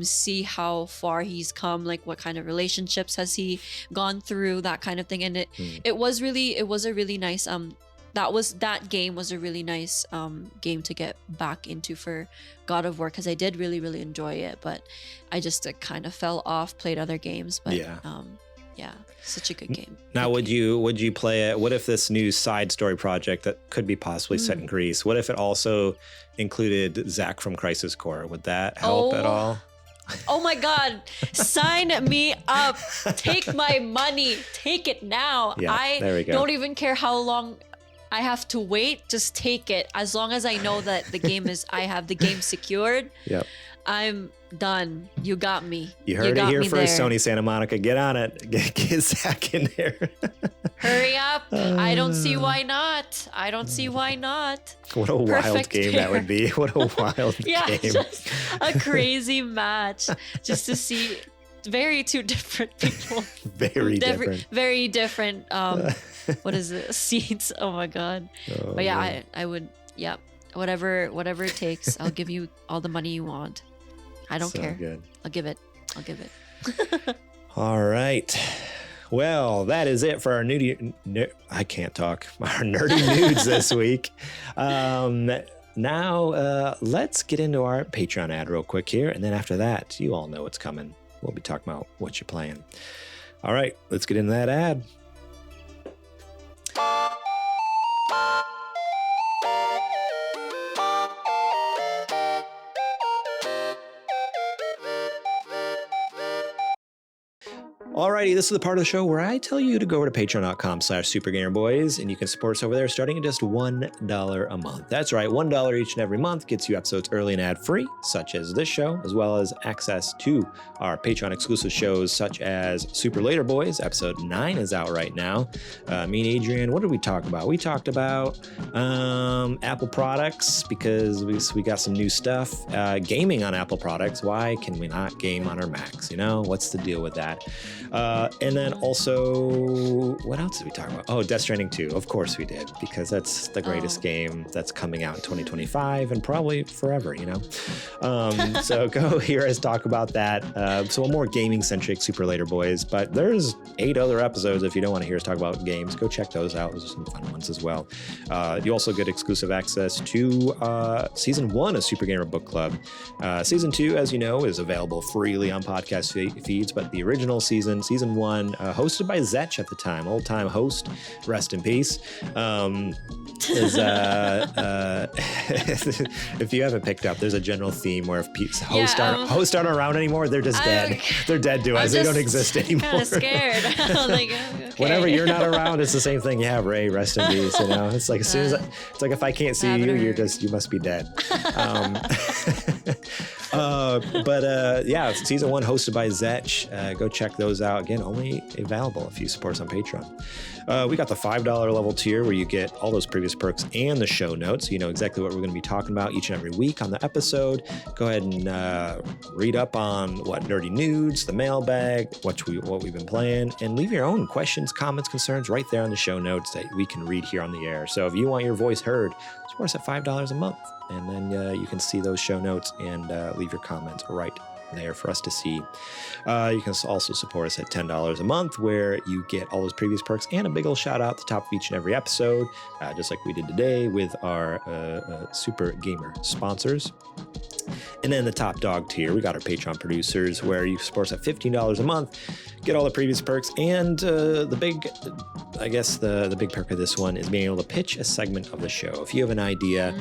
see how far he's come, like what kind of relationships has he gone through, that kind of thing. And it was a really nice that game was a really nice game to get back into for God of War, because I did really, really enjoy it, but I just kind of fell off, played other games, but yeah, such a good game. Now, would you play it? What if this new side story project that could be possibly set in Greece, what if it also included Zach from Crisis Core? Would that help at all? Oh my God, sign me up. Take my money. Take it now. Yeah, there we go. Don't even care how long I have to wait. Just take it. As long as I know that I have the game secured. Yep. I'm done. You got me. You heard it here first, there. Sony Santa Monica. Get on it. Get Zach in there. Hurry up. I don't see why not. What a wild game that would be. What a wild game. Just a crazy match. Just to see two different people. Very different. Very different. What is it? Seats. Oh my God. Oh, but yeah, man. I would, whatever it takes. I'll give you all the money you want. I don't care. Good. I'll give it. All right. Well, that is it for our I can't talk. Our nerdy nudes this week. Now, let's get into our Patreon ad real quick here. And then after that, you all know what's coming. We'll be talking about what you're playing. All right, let's get into that ad. Alrighty, this is the part of the show where I tell you to go over to patreon.com/supergamerboys, and you can support us over there starting at just $1 a month. That's right, $1 each and every month gets you episodes early and ad-free, such as this show, as well as access to our Patreon exclusive shows, such as Super Later Boys. Episode 9 is out right now. Me and Adrian, what did we talk about? We talked about Apple products, because we got some new stuff. Gaming on Apple products. Why can we not game on our Macs? You know, what's the deal with that? And then also, what else did we talk about? Oh, Death Stranding 2. Of course we did, because that's the greatest game that's coming out in 2025 and probably forever, you know? So go hear us talk about that. So a more gaming-centric Super Later Boys, but there's 8 other episodes if you don't want to hear us talk about games. Go check those out. Those are some fun ones as well. You also get exclusive access to Season 1 of Super Gamer Book Club. Season 2, as you know, is available freely on podcast feeds, but the original Season 1, hosted by Zetch at the time, old-time host, rest in peace, is if you haven't picked up, there's a general theme where if hosts aren't around anymore, they're just dead. They're dead to us. They don't exist anymore. Kind of scared. Like, okay. Whenever you're not around, it's the same thing. Yeah, Ray, rest in peace. You know, it's like as soon as it's like if I can't see you, you must be dead. Yeah, Season 1 hosted by Zetch. Go check those out. Again, only available if you support us on Patreon. We got the $5 level tier where you get all those previous perks and the show notes. So you know exactly what we're going to be talking about each and every week on the episode. Go ahead and read up on what nerdy nudes, the mailbag, what we've been playing, and leave your own questions, comments, concerns right there on the show notes that we can read here on the air. So if you want your voice heard, support us at $5 a month. And then you can see those show notes and leave your comments right there for us to see. You can also support us at $10 a month, where you get all those previous perks and a big old shout out at the top of each and every episode, just like we did today with our Super Gamer sponsors. And then the top dog tier, we got our Patreon producers, where you support us at $15 a month, get all the previous perks, and the big perk of this one is being able to pitch a segment of the show. If you have an idea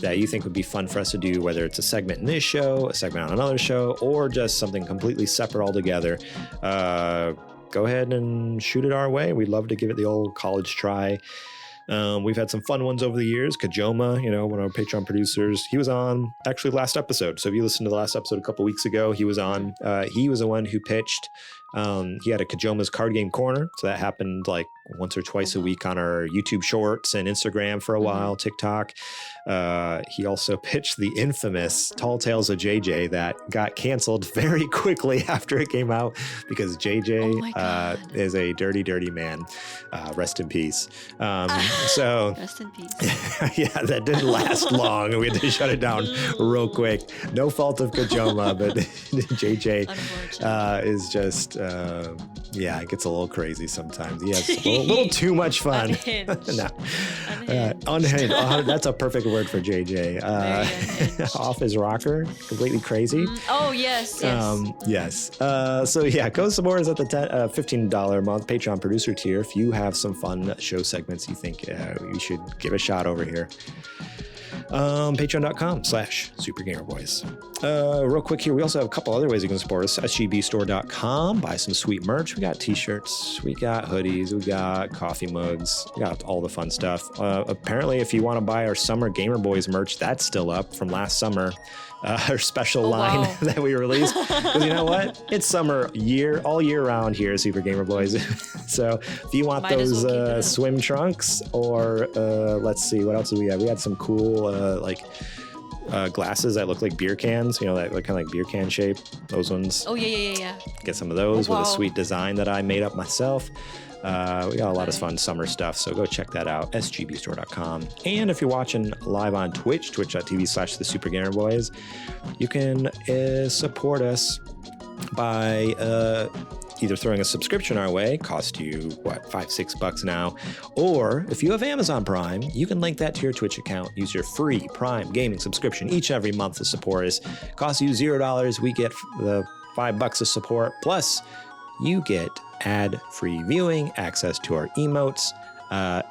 that you think would be fun for us to do, whether it's a segment in this show, a segment on another show, or just something completely separate altogether, go ahead and shoot it our way. We'd love to give it the old college try. We've had some fun ones over the years. Kajoma, one of our Patreon producers, he was on actually last episode. So if you listened to the last episode a couple weeks ago, he was on. He was the one who pitched. He had a Kajoma's Card Game Corner. So that happened like once or twice a week on our YouTube Shorts and Instagram for a while, TikTok. He also pitched the infamous Tall Tales of JJ that got canceled very quickly after it came out, because JJ is a dirty, dirty man. Rest in peace. So rest in peace. Yeah, that didn't last long. We had to shut it down real quick. No fault of Kajoma, but JJ is just yeah, it gets a little crazy sometimes. He has a little too much fun. Unhinged. No. Unhinged. Unhinged. That's a perfect word for JJ. Off his rocker, completely crazy. Oh, yes. Yes. So yeah, go support us at the $15 a month Patreon producer tier if you have some fun show segments you think you should give a shot over here. Patreon.com/SuperGamerBoys. Real quick here, we also have a couple other ways you can support us. SGBstore.com. Buy some sweet merch. We got t-shirts, we got hoodies, we got coffee mugs, we got all the fun stuff. Apparently, if you want to buy our Summer Gamer Boys merch, that's still up from last summer. Our special line that we released. Because you know what? It's summer all year round here at Super Gamer Boys. So if you want those swim trunks or let's see, what else do we have? We had some cool glasses that look like beer cans, you know, that look kind of like beer can shape. Those ones. Oh, yeah. Get some of those with a sweet design that I made up myself. We got a lot of fun summer stuff, so go check that out, sgbstore.com. And if you're watching live on Twitch, twitch.tv/thesupergamerboys, you can support us by either throwing a subscription our way, cost you, $5-6 now, or if you have Amazon Prime, you can link that to your Twitch account, use your free Prime gaming subscription each every month to support us. Costs you $0, we get the $5 of support, plus you get ad-free viewing, access to our emotes,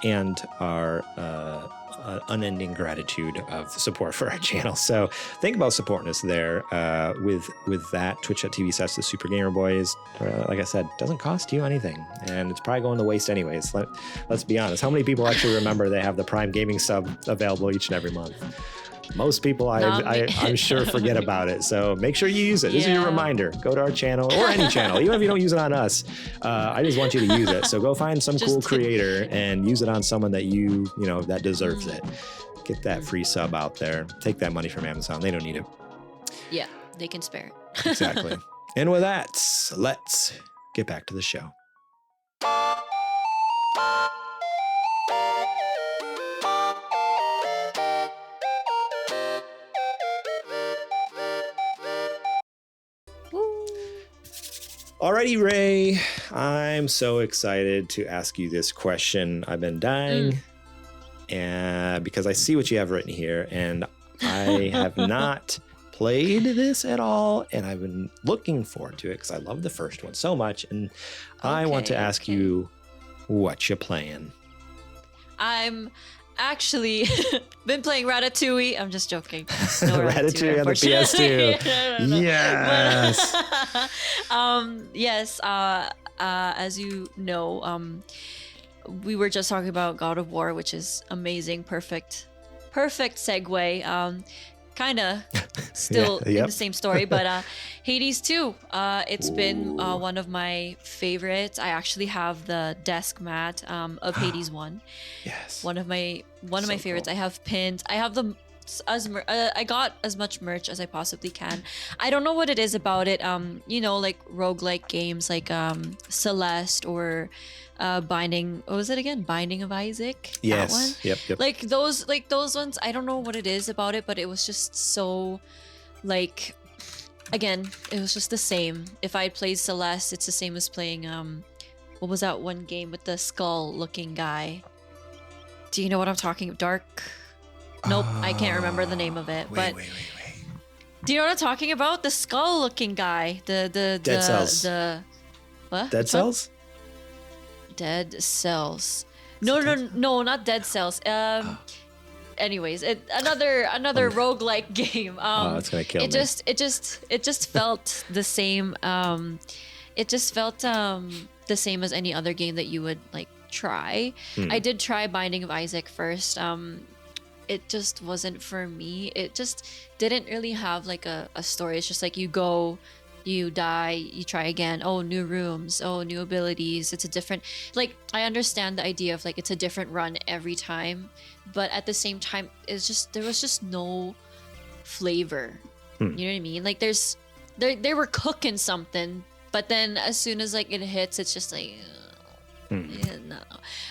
and our unending gratitude of support for our channel. So think about supporting us there with that. Twitch.tv/thesupergamerboys. Like I said, doesn't cost you anything, and it's probably going to waste anyways. Let's be honest. How many people actually remember they have the Prime Gaming sub available each and every month? Most people, I'm sure, forget about it. So make sure you use it. This is your reminder. Go to our channel or any channel, even if you don't use it on us. I just want you to use it. So go find some cool creator and use it on someone that you know that deserves it. Get that free sub out there. Take that money from Amazon. They don't need it. Yeah, they can spare it. Exactly. And with that, let's get back to the show. Alrighty, Ray, I'm so excited to ask you this question. I've been dying and because I see what you have written here, and I have not played this at all, and I've been looking forward to it because I love the first one so much, and I want to ask you what you're playing. I'm actually been playing Ratatouille. I'm just joking. No Ratatouille on the PS2. No. Yes. But, yes. As you know, we were just talking about God of War, which is amazing. Perfect segue. Kind of still in the same story, but Hades 2. It's been one of my favorites. I actually have the desk mat of Hades 1. Yes. One of my favorites. Cool. I have pins. I have them I got as much merch as I possibly can. I don't know what it is about it. You know, like roguelike games like Celeste or Binding. What was it again? Binding of Isaac. Yes. That one? Yep. Like those ones. I don't know what it is about it, but it was just so like. Again, it was just the same. If I had played Celeste, it's the same as playing what was that one game with the skull-looking guy? Do you know what I'm talking? Dark. Nope, I can't remember the name of it. Wait. Do you know what I'm talking about? The skull-looking guy. The Dead Cells. What? Dead Cells? Dead Cells. No, not Dead Cells. Anyways, another roguelike game. It's gonna kill me. It just felt the same. It just felt the same as any other game that you would like try. I did try Binding of Isaac first. It just wasn't for me. It just didn't really have like a story. It's just like you go, you die, you try again. Oh, new rooms. Oh, new abilities. It's a different, like, I understand the idea of like it's a different run every time, but at the same time, it's just there was just no flavor. You know what I mean? Like they were cooking something, but then as soon as like it hits, it's just like yeah, no.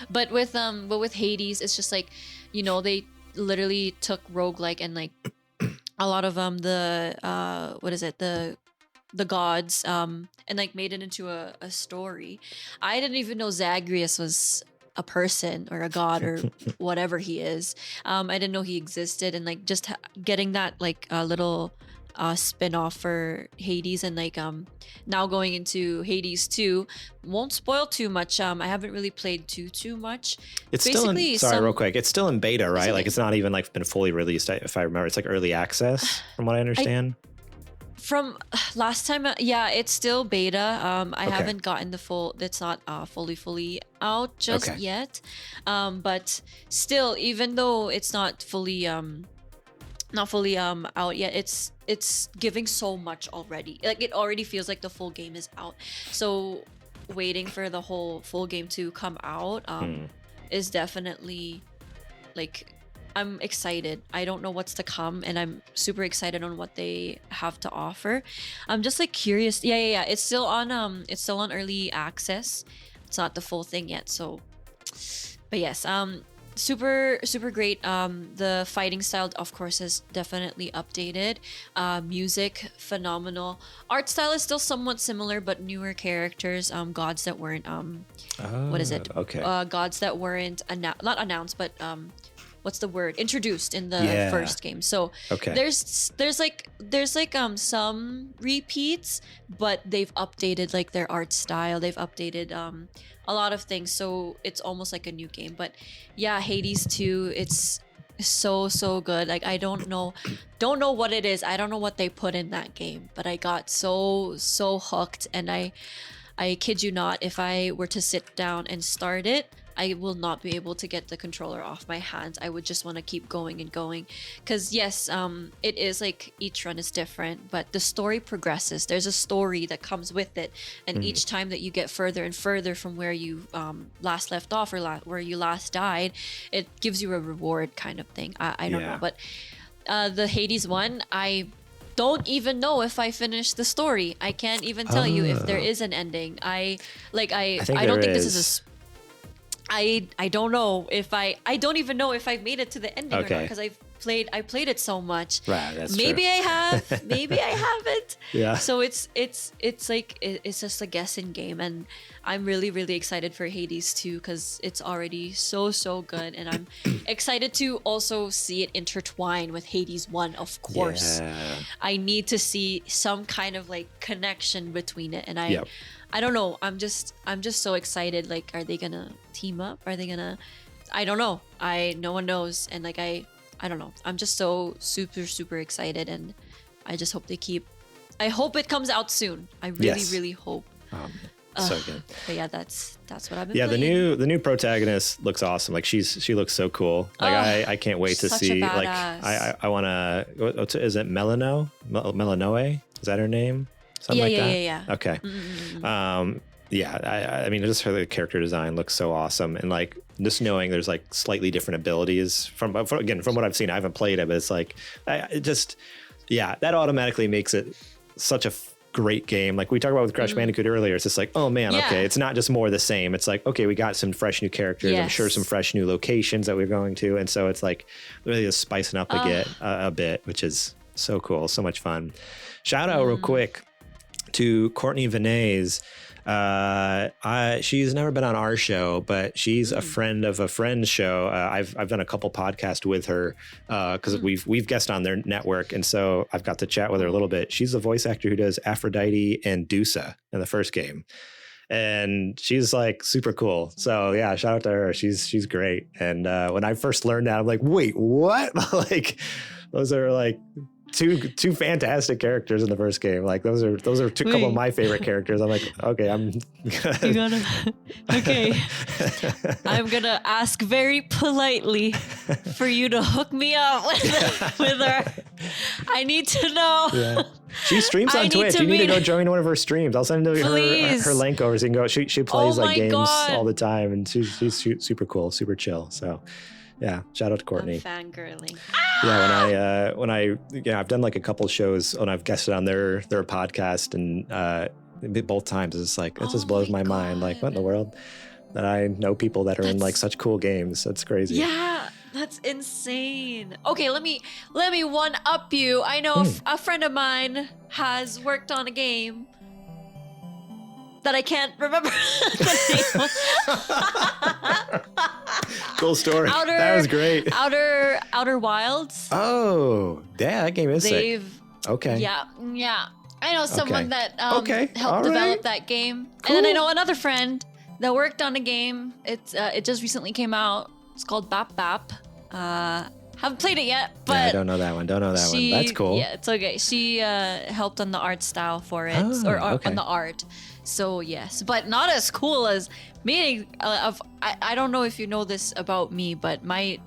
But with Hades, it's just like, you know, they literally took roguelike and like a lot of the the gods, and like made it into a story. I didn't even know Zagreus was a person or a god or whatever he is. I didn't know he existed, and like just getting that like little spin-off for Hades, and like now going into Hades 2. Won't spoil too much. I haven't really played too much. It's basically still in, real quick, it's still in beta, right? Like it's not even like been fully released, if I remember. It's like early access from what I understand. From last time, yeah, it's still beta. I haven't gotten the full, it's not fully out just yet. But still, even though it's not fully out yet, it's giving so much already. Like it already feels like the full game is out. So waiting for the whole full game to come out is definitely like, I'm excited. I don't know what's to come, and I'm super excited on what they have to offer. I'm just like curious. Yeah. It's still on early access. It's not the full thing yet. So, but yes, super great. The fighting style, of course, is definitely updated. Music, phenomenal. Art style is still somewhat similar, but newer characters. Gods that weren't what is it? Gods that weren't not announced, but what's the word? Introduced in the first game. So there's some repeats, but they've updated like their art style. They've updated a lot of things, so it's almost like a new game. But yeah, Hades 2, it's so good. Like I don't know what it is. I don't know what they put in that game, but I got so hooked, and I kid you not, if I were to sit down and start it, I will not be able to get the controller off my hands. I would just want to keep going and going. Because yes, it is like each run is different, but the story progresses. There's a story that comes with it. And each time that you get further and further from where you last left off, or where you last died, it gives you a reward kind of thing. I don't know. But the Hades one, I don't even know if I finished the story. I can't even tell you if there is an ending. I don't think this is a... I don't know if I don't even know if I made it to the ending or not, because I played it so much. Right, that's maybe true. I have, maybe I haven't. Yeah. So it's like it's just a guessing game, and I'm really excited for Hades 2 because it's already so good, and I'm excited to also see it intertwine with Hades 1, of course. Yeah. I need to see some kind of like connection between it, and I don't know. I'm just so excited. Like, are they gonna team up? Are they gonna? I don't know. No one knows, and like I don't know. I'm just so super excited, and I just hope they keep. I hope it comes out soon. I really hope. So good. But yeah, that's what I've been playing. the new protagonist looks awesome. Like she looks so cool. Like I can't wait to see. Like I want to. Is it Melanoe? Is that her name? Something like that? Yeah. Okay. I mean, just her character design looks so awesome, and like just knowing there's like slightly different abilities from what I've seen. I haven't played it, but it's like that automatically makes it such a great game. Like we talked about with Crash Bandicoot earlier, it's just like, oh man, okay, it's not just more of the same. It's like, okay, we got some fresh new characters. I'm sure some fresh new locations that we're going to, and so it's like really just spicing up a bit, which is so cool, so much fun. Shout out real quick to Courtney Vinay's. She's never been on our show, but she's a friend of a friend's show. I've done a couple podcasts with her because we've guested on their network, and so I've got to chat with her a little bit. She's the voice actor who does Aphrodite and Dusa in the first game, and she's like super cool. So yeah, shout out to her. She's great. And when I first learned that, I'm like, wait, what? Like those are like two fantastic characters in the first game. Like those are couple of my favorite characters. I'm like, okay, okay. I'm gonna ask very politely for you to hook me up with her. I need to know. Yeah. She streams on Twitch. You need to go join one of her streams. I'll send her link over so you can go. She plays like games all the time, and she's super cool, super chill. So yeah, shout out to Courtney. I'm fangirling. Yeah, when I I've done like a couple shows and I've guested on their podcast, and both times it's like it just blows my mind. Like, what in the world? That I know people that are in like such cool games. That's crazy. Yeah, That's insane. Okay, let me one up you. I know a friend of mine has worked on a game that I can't remember the name. Cool story. That was great. Outer Wilds. Oh, yeah, that game is sick. Okay. Yeah. I know someone that helped develop that game. Cool. And then I know another friend that worked on a game. It just recently came out. It's called Bap Bap. Haven't played it yet, but I don't know that one. That's cool. Yeah, it's okay. She helped on the art style for it, on the art. So yes, but not as cool as meeting. I don't know if you know this about me, but my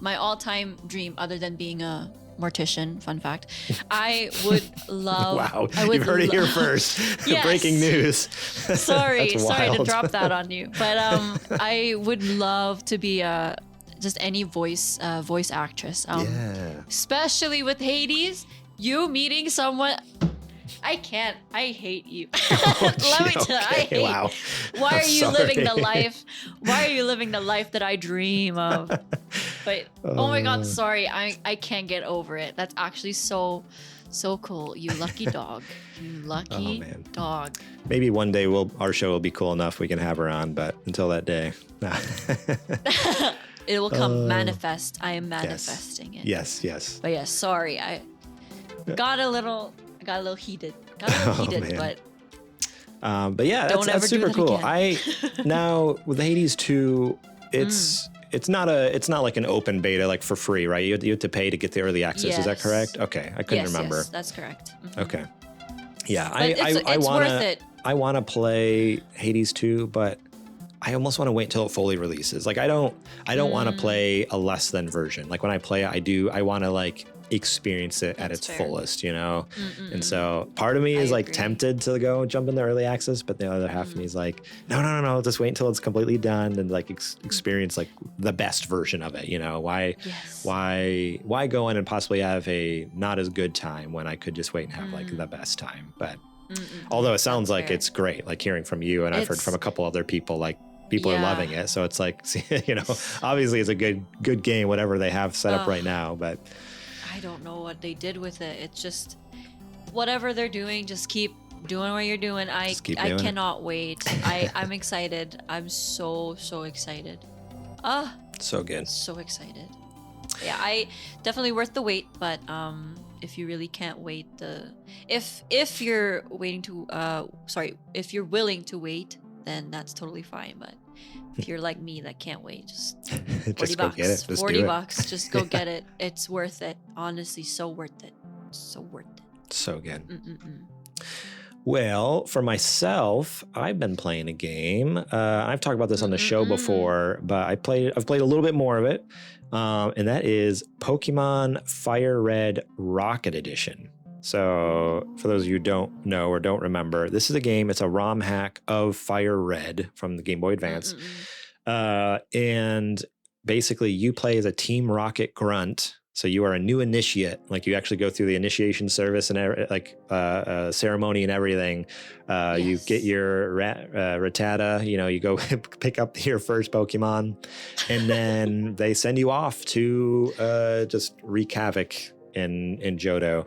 all-time dream, other than being a mortician, fun fact, I would love. Wow, you've heard it here first. Yes. Breaking news. Sorry to drop that on you, but I would love to be just any voice actress. Especially with Hades, you meeting someone. I can't. I hate you. Let me tell you, I hate. Wow. Why are you living the life? Why are you living the life that I dream of? But oh my God, sorry. I can't get over it. That's actually so cool. You lucky dog. You lucky dog. Maybe one day our show will be cool enough we can have her on, but until that day. It will come manifest. I am manifesting it. Yes. But yes, sorry. I got a little heated. But yeah, that's super cool. Now with Hades 2, it's not like an open beta like for free, right? You have to pay to get the early access. Yes. Is that correct? Okay, I couldn't remember. Yes, that's correct. Mm-hmm. Okay. Yeah, it's worth it. I want to play Hades 2, but I almost want to wait until it fully releases. Like I don't want to play a less than version. Like when I play it, I want to like experience it at its fullest, you know? And so part of me is like tempted to go jump in the early access, but the other half of me is like, no, just wait until it's completely done and like experience like the best version of it, you know? Why go in and possibly have a not as good time when I could just wait and have like the best time? But although it sounds like it's great, like hearing from you, and I've heard from a couple other people, like people are loving it. So it's like, you know, obviously it's a good game, whatever they have set up right now, but I don't know what they did with it. It's just whatever they're doing, just keep doing what you're doing. I cannot wait. I'm excited. I'm so excited. So good. So excited. Yeah, I definitely worth the wait, but if you really can't wait, if you're willing to wait, then that's totally fine. But if you're like me that can't wait, just $40 go get it. Just $40, just go get it. It's worth it. Honestly, so worth it. So worth it. So good. Well, for myself, I've been playing a game. I've talked about this on the show before, but I've played a little bit more of it. And that is Pokemon Fire Red Rocket Edition. So for those of you who don't know or don't remember, this is a game. It's a ROM hack of Fire Red from the Game Boy Advance. And basically you play as a Team Rocket grunt. So you are a new initiate. Like you actually go through the initiation service and ceremony and everything. You get your Rattata, you know, you go pick up your first Pokemon, and then they send you off to just wreak havoc in Johto.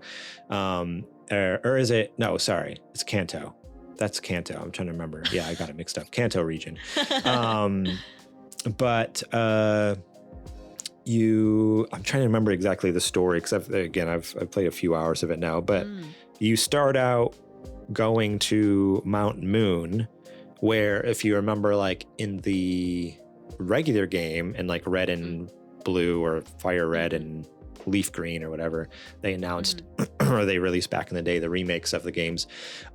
Or is it? No, sorry. It's Kanto. That's Kanto. I'm trying to remember. Yeah, I got it mixed up. Kanto region. But I'm trying to remember exactly the story because I've played a few hours of it now, but you start out going to Mount Moon, where if you remember, like in the regular game and like Red and Blue or Fire Red and Leaf Green or whatever they announced or they released back in the day, the remakes of the games,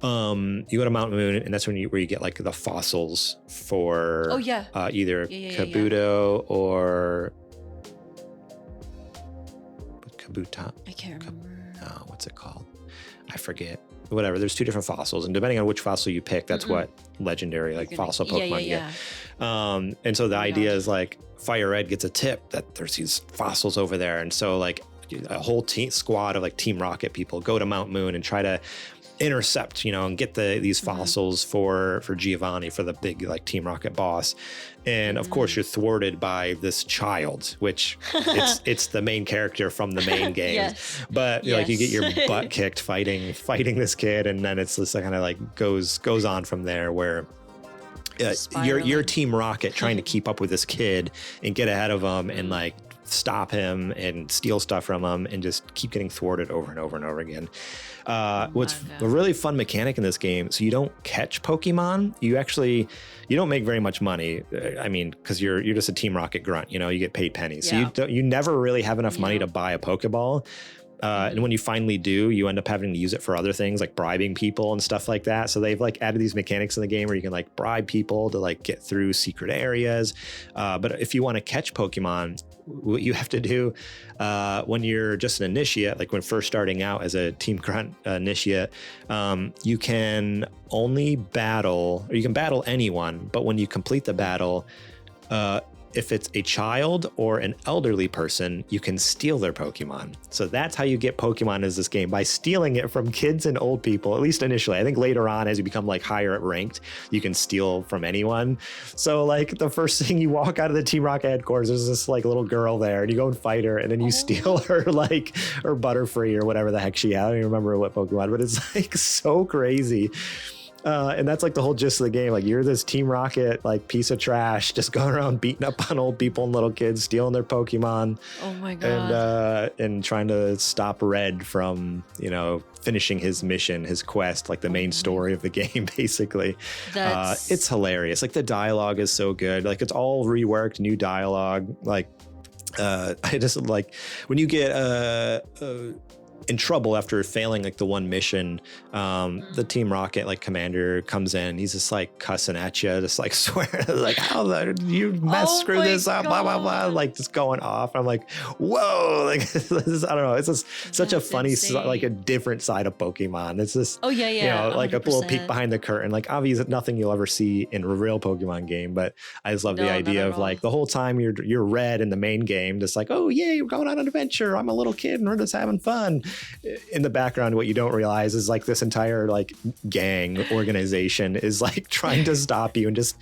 you go to Mount Moon, and that's where you get like the fossils for either Kabuto or Kabuto. I can't remember. What's it called? I forget. Whatever. There's two different fossils, and depending on which fossil you pick, that's what legendary fossil Pokemon you get. And so the idea is like Fire Red gets a tip that there's these fossils over there, and so like a whole squad of like Team Rocket people go to Mount Moon and try to intercept, and get these fossils for Giovanni, for the big like Team Rocket boss. And of course you're thwarted by this child, which it's the main character from the main game. Yes. But like you get your butt kicked fighting this kid, and then it's just kind of like goes on from there, where you're Team Rocket trying to keep up with this kid and get ahead of him and like stop him and steal stuff from him, and just keep getting thwarted over and over and over again. What's a really fun mechanic in this game, so you don't catch Pokemon. You don't make very much money. I mean, because you're just a Team Rocket grunt, you get paid pennies. So you never really have enough money to buy a Pokeball. And when you finally do, you end up having to use it for other things like bribing people and stuff like that. So they've like added these mechanics in the game where you can like bribe people to like get through secret areas. But if you want to catch Pokemon, what you have to do when you're just an initiate, like when first starting out as a Team Grunt initiate, you can only battle, or you can battle anyone, but when you complete the battle, if it's a child or an elderly person, you can steal their Pokemon. So that's how you get Pokemon in this game, by stealing it from kids and old people, at least initially. I think later on, as you become like higher up ranked, you can steal from anyone. So like the first thing you walk out of the Team Rocket headquarters, there's this like little girl there, and you go and fight her, and then you steal her like her Butterfree or whatever the heck she had. I don't even remember what Pokemon, but it's like so crazy. And that's like the whole gist of the game. Like you're this Team Rocket like piece of trash, just going around beating up on old people and little kids, stealing their Pokemon. Oh my god! And trying to stop Red from finishing his mission, his quest, like the main story of the game, basically. It's hilarious. Like the dialogue is so good. Like it's all reworked, new dialogue. Like I just like when you get in trouble after failing like the one mission, the Team Rocket like commander comes in, he's just like cussing at you, just like swearing like, how you screw this up, blah blah blah, like just going off. I'm like, whoa, like this is, I don't know, it's just such a funny like a different side of Pokemon. It's just like 100%. A little peek behind the curtain. Like obviously nothing you'll ever see in a real Pokemon game, but I just love the idea of like the whole time you're Red in the main game, just like, oh yay, we're going on an adventure, I'm a little kid and we're just having fun. In the background, what you don't realize is like this entire like gang organization is like trying to stop you and just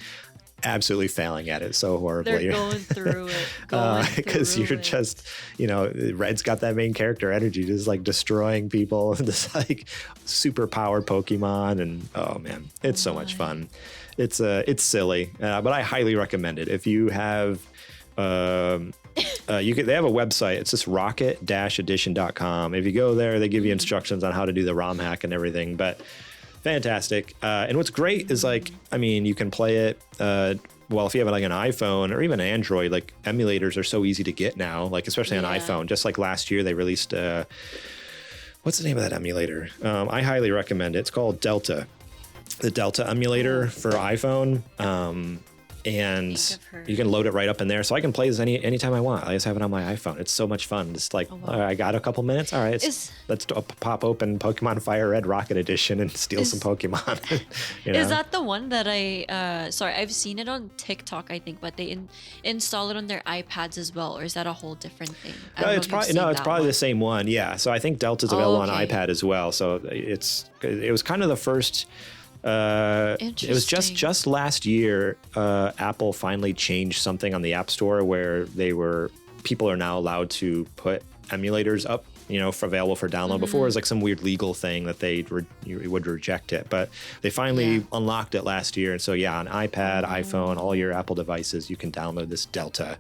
absolutely failing at it so horribly. They're going through it because you're just Red's got that main character energy, just like destroying people and this like super powered Pokemon, and oh man, it's so much fun. It's silly, but I highly recommend it if you have they have a website. It's just rocket-edition.com. If you go there, they give you instructions on how to do the ROM hack and everything, but fantastic. And what's great is like, I mean, you can play it, well, if you have like an iPhone or even an Android, like emulators are so easy to get now, like especially on iPhone. Just like last year, they released, what's the name of that emulator? I highly recommend it. It's called Delta, the Delta emulator for iPhone. And you can load it right up in there, so I can play this anytime I want. I just have it on my iPhone. It's so much fun. It's like, all right, I got a couple minutes. All right, let's pop open Pokemon Fire Red Rocket Edition and steal some Pokemon. Is that the one that I've seen it on TikTok, I think, but they install it on their iPads as well, or is that a whole different thing? It's probably the same one. Yeah. So I think Delta's available on iPad as well. So it was kind of the first. It was just last year, Apple finally changed something on the App Store where people are now allowed to put emulators up, for available for download. Before it was like some weird legal thing that you would reject it, but they finally unlocked it last year. And so on iPad, iPhone, all your Apple devices, you can download this Delta,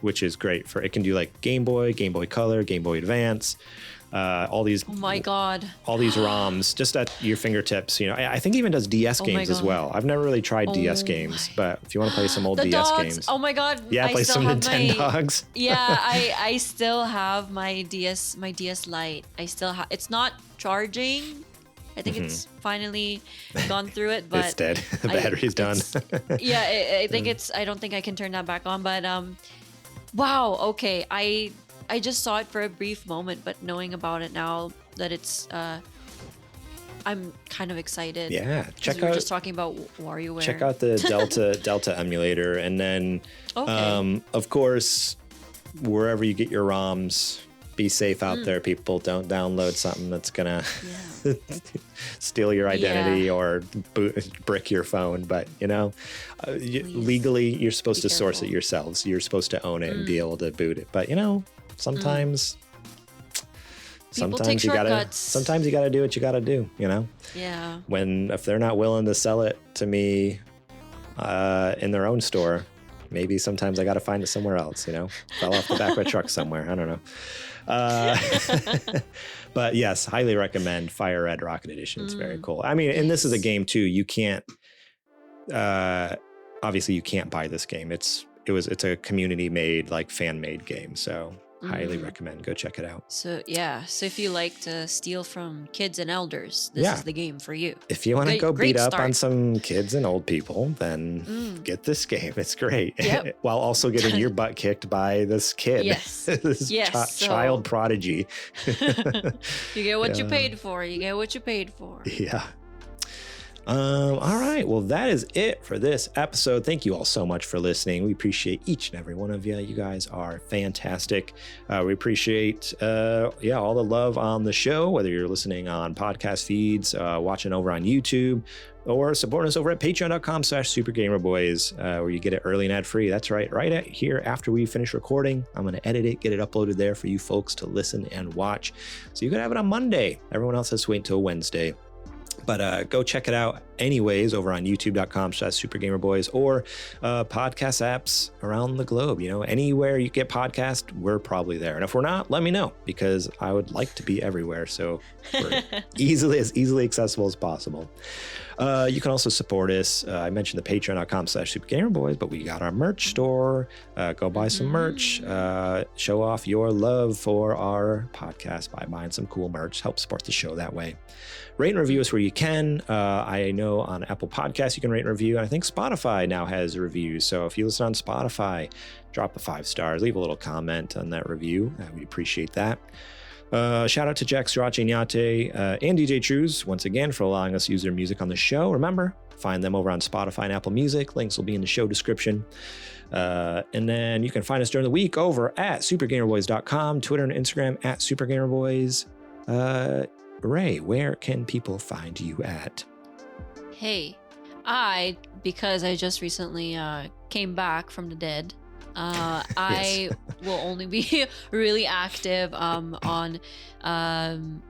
which is great it can do like Game Boy Color, Game Boy Advance. All these all these ROMs just at your fingertips. I think it even does DS games as well. I've never really tried DS games, but if you want to play some old DS games, oh my god, play some Nintendogs. I still have my DS Lite. It's not charging. I think it's finally gone through it, but it's dead. The battery's done. I think I don't think I can turn that back on, but wow, okay, I just saw it for a brief moment, but knowing about it now that it's, I'm kind of excited. Yeah, we were just talking about WarioWare. Check out the Delta emulator, and then, of course, wherever you get your ROMs, be safe out there, people. Don't download something that's gonna steal your identity or brick your phone. But legally, you're supposed to source it yourselves. You're supposed to own it and be able to boot it. But sometimes you gotta do what you gotta do. Yeah. If they're not willing to sell it to me in their own store, maybe sometimes I gotta find it somewhere else. Fell off the back of a truck somewhere. I don't know. But yes, highly recommend Fire Red Rocket Edition. It's very cool. I mean, and this is a game too. You can't, obviously you can't buy this game. It's a community made, like fan made game. So highly recommend. Go check it out. So if you like to steal from kids and elders, this is the game for you. If you want to go beat up on some kids and old people, then get this game. It's great. Yep. While also getting your butt kicked by this kid. Yes. This child prodigy. You get what you paid for. Yeah. All right. Well, that is it for this episode. Thank you all so much for listening. We appreciate each and every one of you. You guys are fantastic. We appreciate, all the love on the show, whether you're listening on podcast feeds, watching over on YouTube, or supporting us over at patreon.com/supergamerboys, where you get it early and ad-free. That's right. Right at here after we finish recording, I'm going to edit it, get it uploaded there for you folks to listen and watch. So you can have it on Monday. Everyone else has to wait until Wednesday. But go check it out anyways over on youtube.com/supergamerboys or podcast apps around the globe. Anywhere you get podcast, we're probably there. And if we're not, let me know, because I would like to be everywhere. So we're as easily accessible as possible. You can also support us. I mentioned the patreon.com/supergamerboys, but we got our merch store. Go buy some merch. Show off your love for our podcast by buying some cool merch. Help support the show that way. Rate and review us where you can. I know on Apple Podcasts you can rate and review, and I think Spotify now has reviews. So if you listen on Spotify, drop a 5 stars, leave a little comment on that review. We appreciate that. Shout out to Jack, Sriracha, and Yate, and DJ Trooz once again for allowing us to use their music on the show. Remember, find them over on Spotify and Apple Music. Links will be in the show description. And then you can find us during the week over at supergamerboys.com, Twitter and Instagram at supergamerboys. Ray, where can people find you at? Hey, because I just recently came back from the dead, I will only be really active on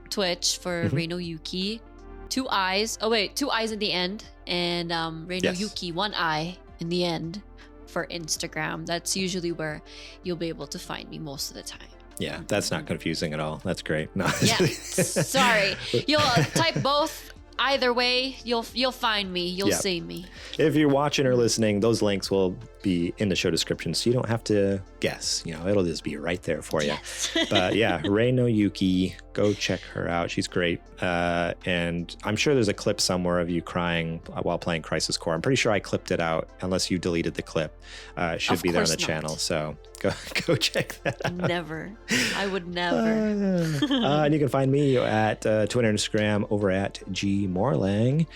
Twitch for ReiNoYuki. 2 eyes. Oh wait, 2 eyes in the end, and ReiNoYuki 1 eye in the end for Instagram. That's usually where you'll be able to find me most of the time. Yeah, that's not confusing at all. That's great. No. Yeah, sorry. You'll type both. Either way, you'll find me. You'll see me. If you're watching or listening, those links will be in the show description, so you don't have to guess. It'll just be right there for you. Yes. But yeah, ReiNoYuki, go check her out. She's great. And I'm sure there's a clip somewhere of you crying while playing Crisis Core. I'm pretty sure I clipped it out, unless you deleted the clip. It should be there on the channel. So go check that out. Never. I would never. And you can find me at Twitter and Instagram over at Morlang.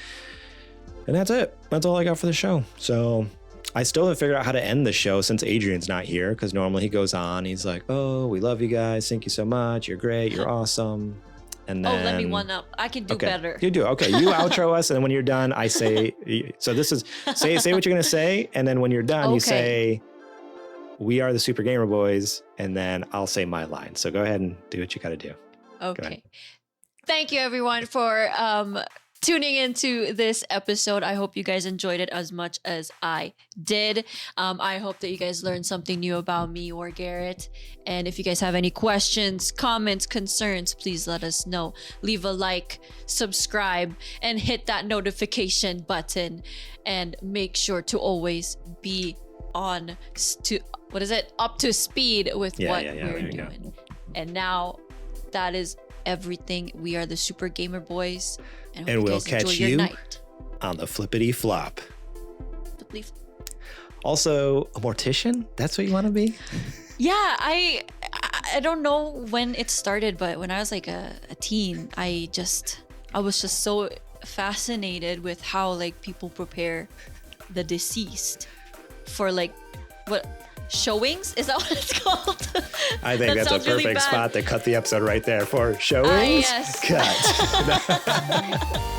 And that's it. That's all I got for the show. So I still haven't figured out how to end the show since Adrian's not here, because normally he goes on. He's like, oh, we love you guys. Thank you so much. You're great. You're awesome. And then, let me one up. I can do better. You do. Okay. You outro us. And then when you're done, I say, so this is, say what you're going to say. And then when you're done, you say, we are the Super Gamer Boys. And then I'll say my line. So go ahead and do what you got to do. Okay. Thank you, everyone, for tuning into this episode. I hope you guys enjoyed it as much as I did. I hope that you guys learned something new about me or Garrett. And if you guys have any questions, comments, concerns, please let us know. Leave a like, subscribe, and hit that notification button. And make sure to always be up to speed with what we're doing. And now that is everything. We are the Super Gamer Boys. And we'll catch you on the flippity flop. Also, a mortician? That's what you want to be? Yeah, I don't know when it started, but when I was like a teen, I was just so fascinated with how like people prepare the deceased for like showings. Is that what it's called? I think that's a sounds really perfect bad. spot to cut the episode right there for showings. Yes. Cut.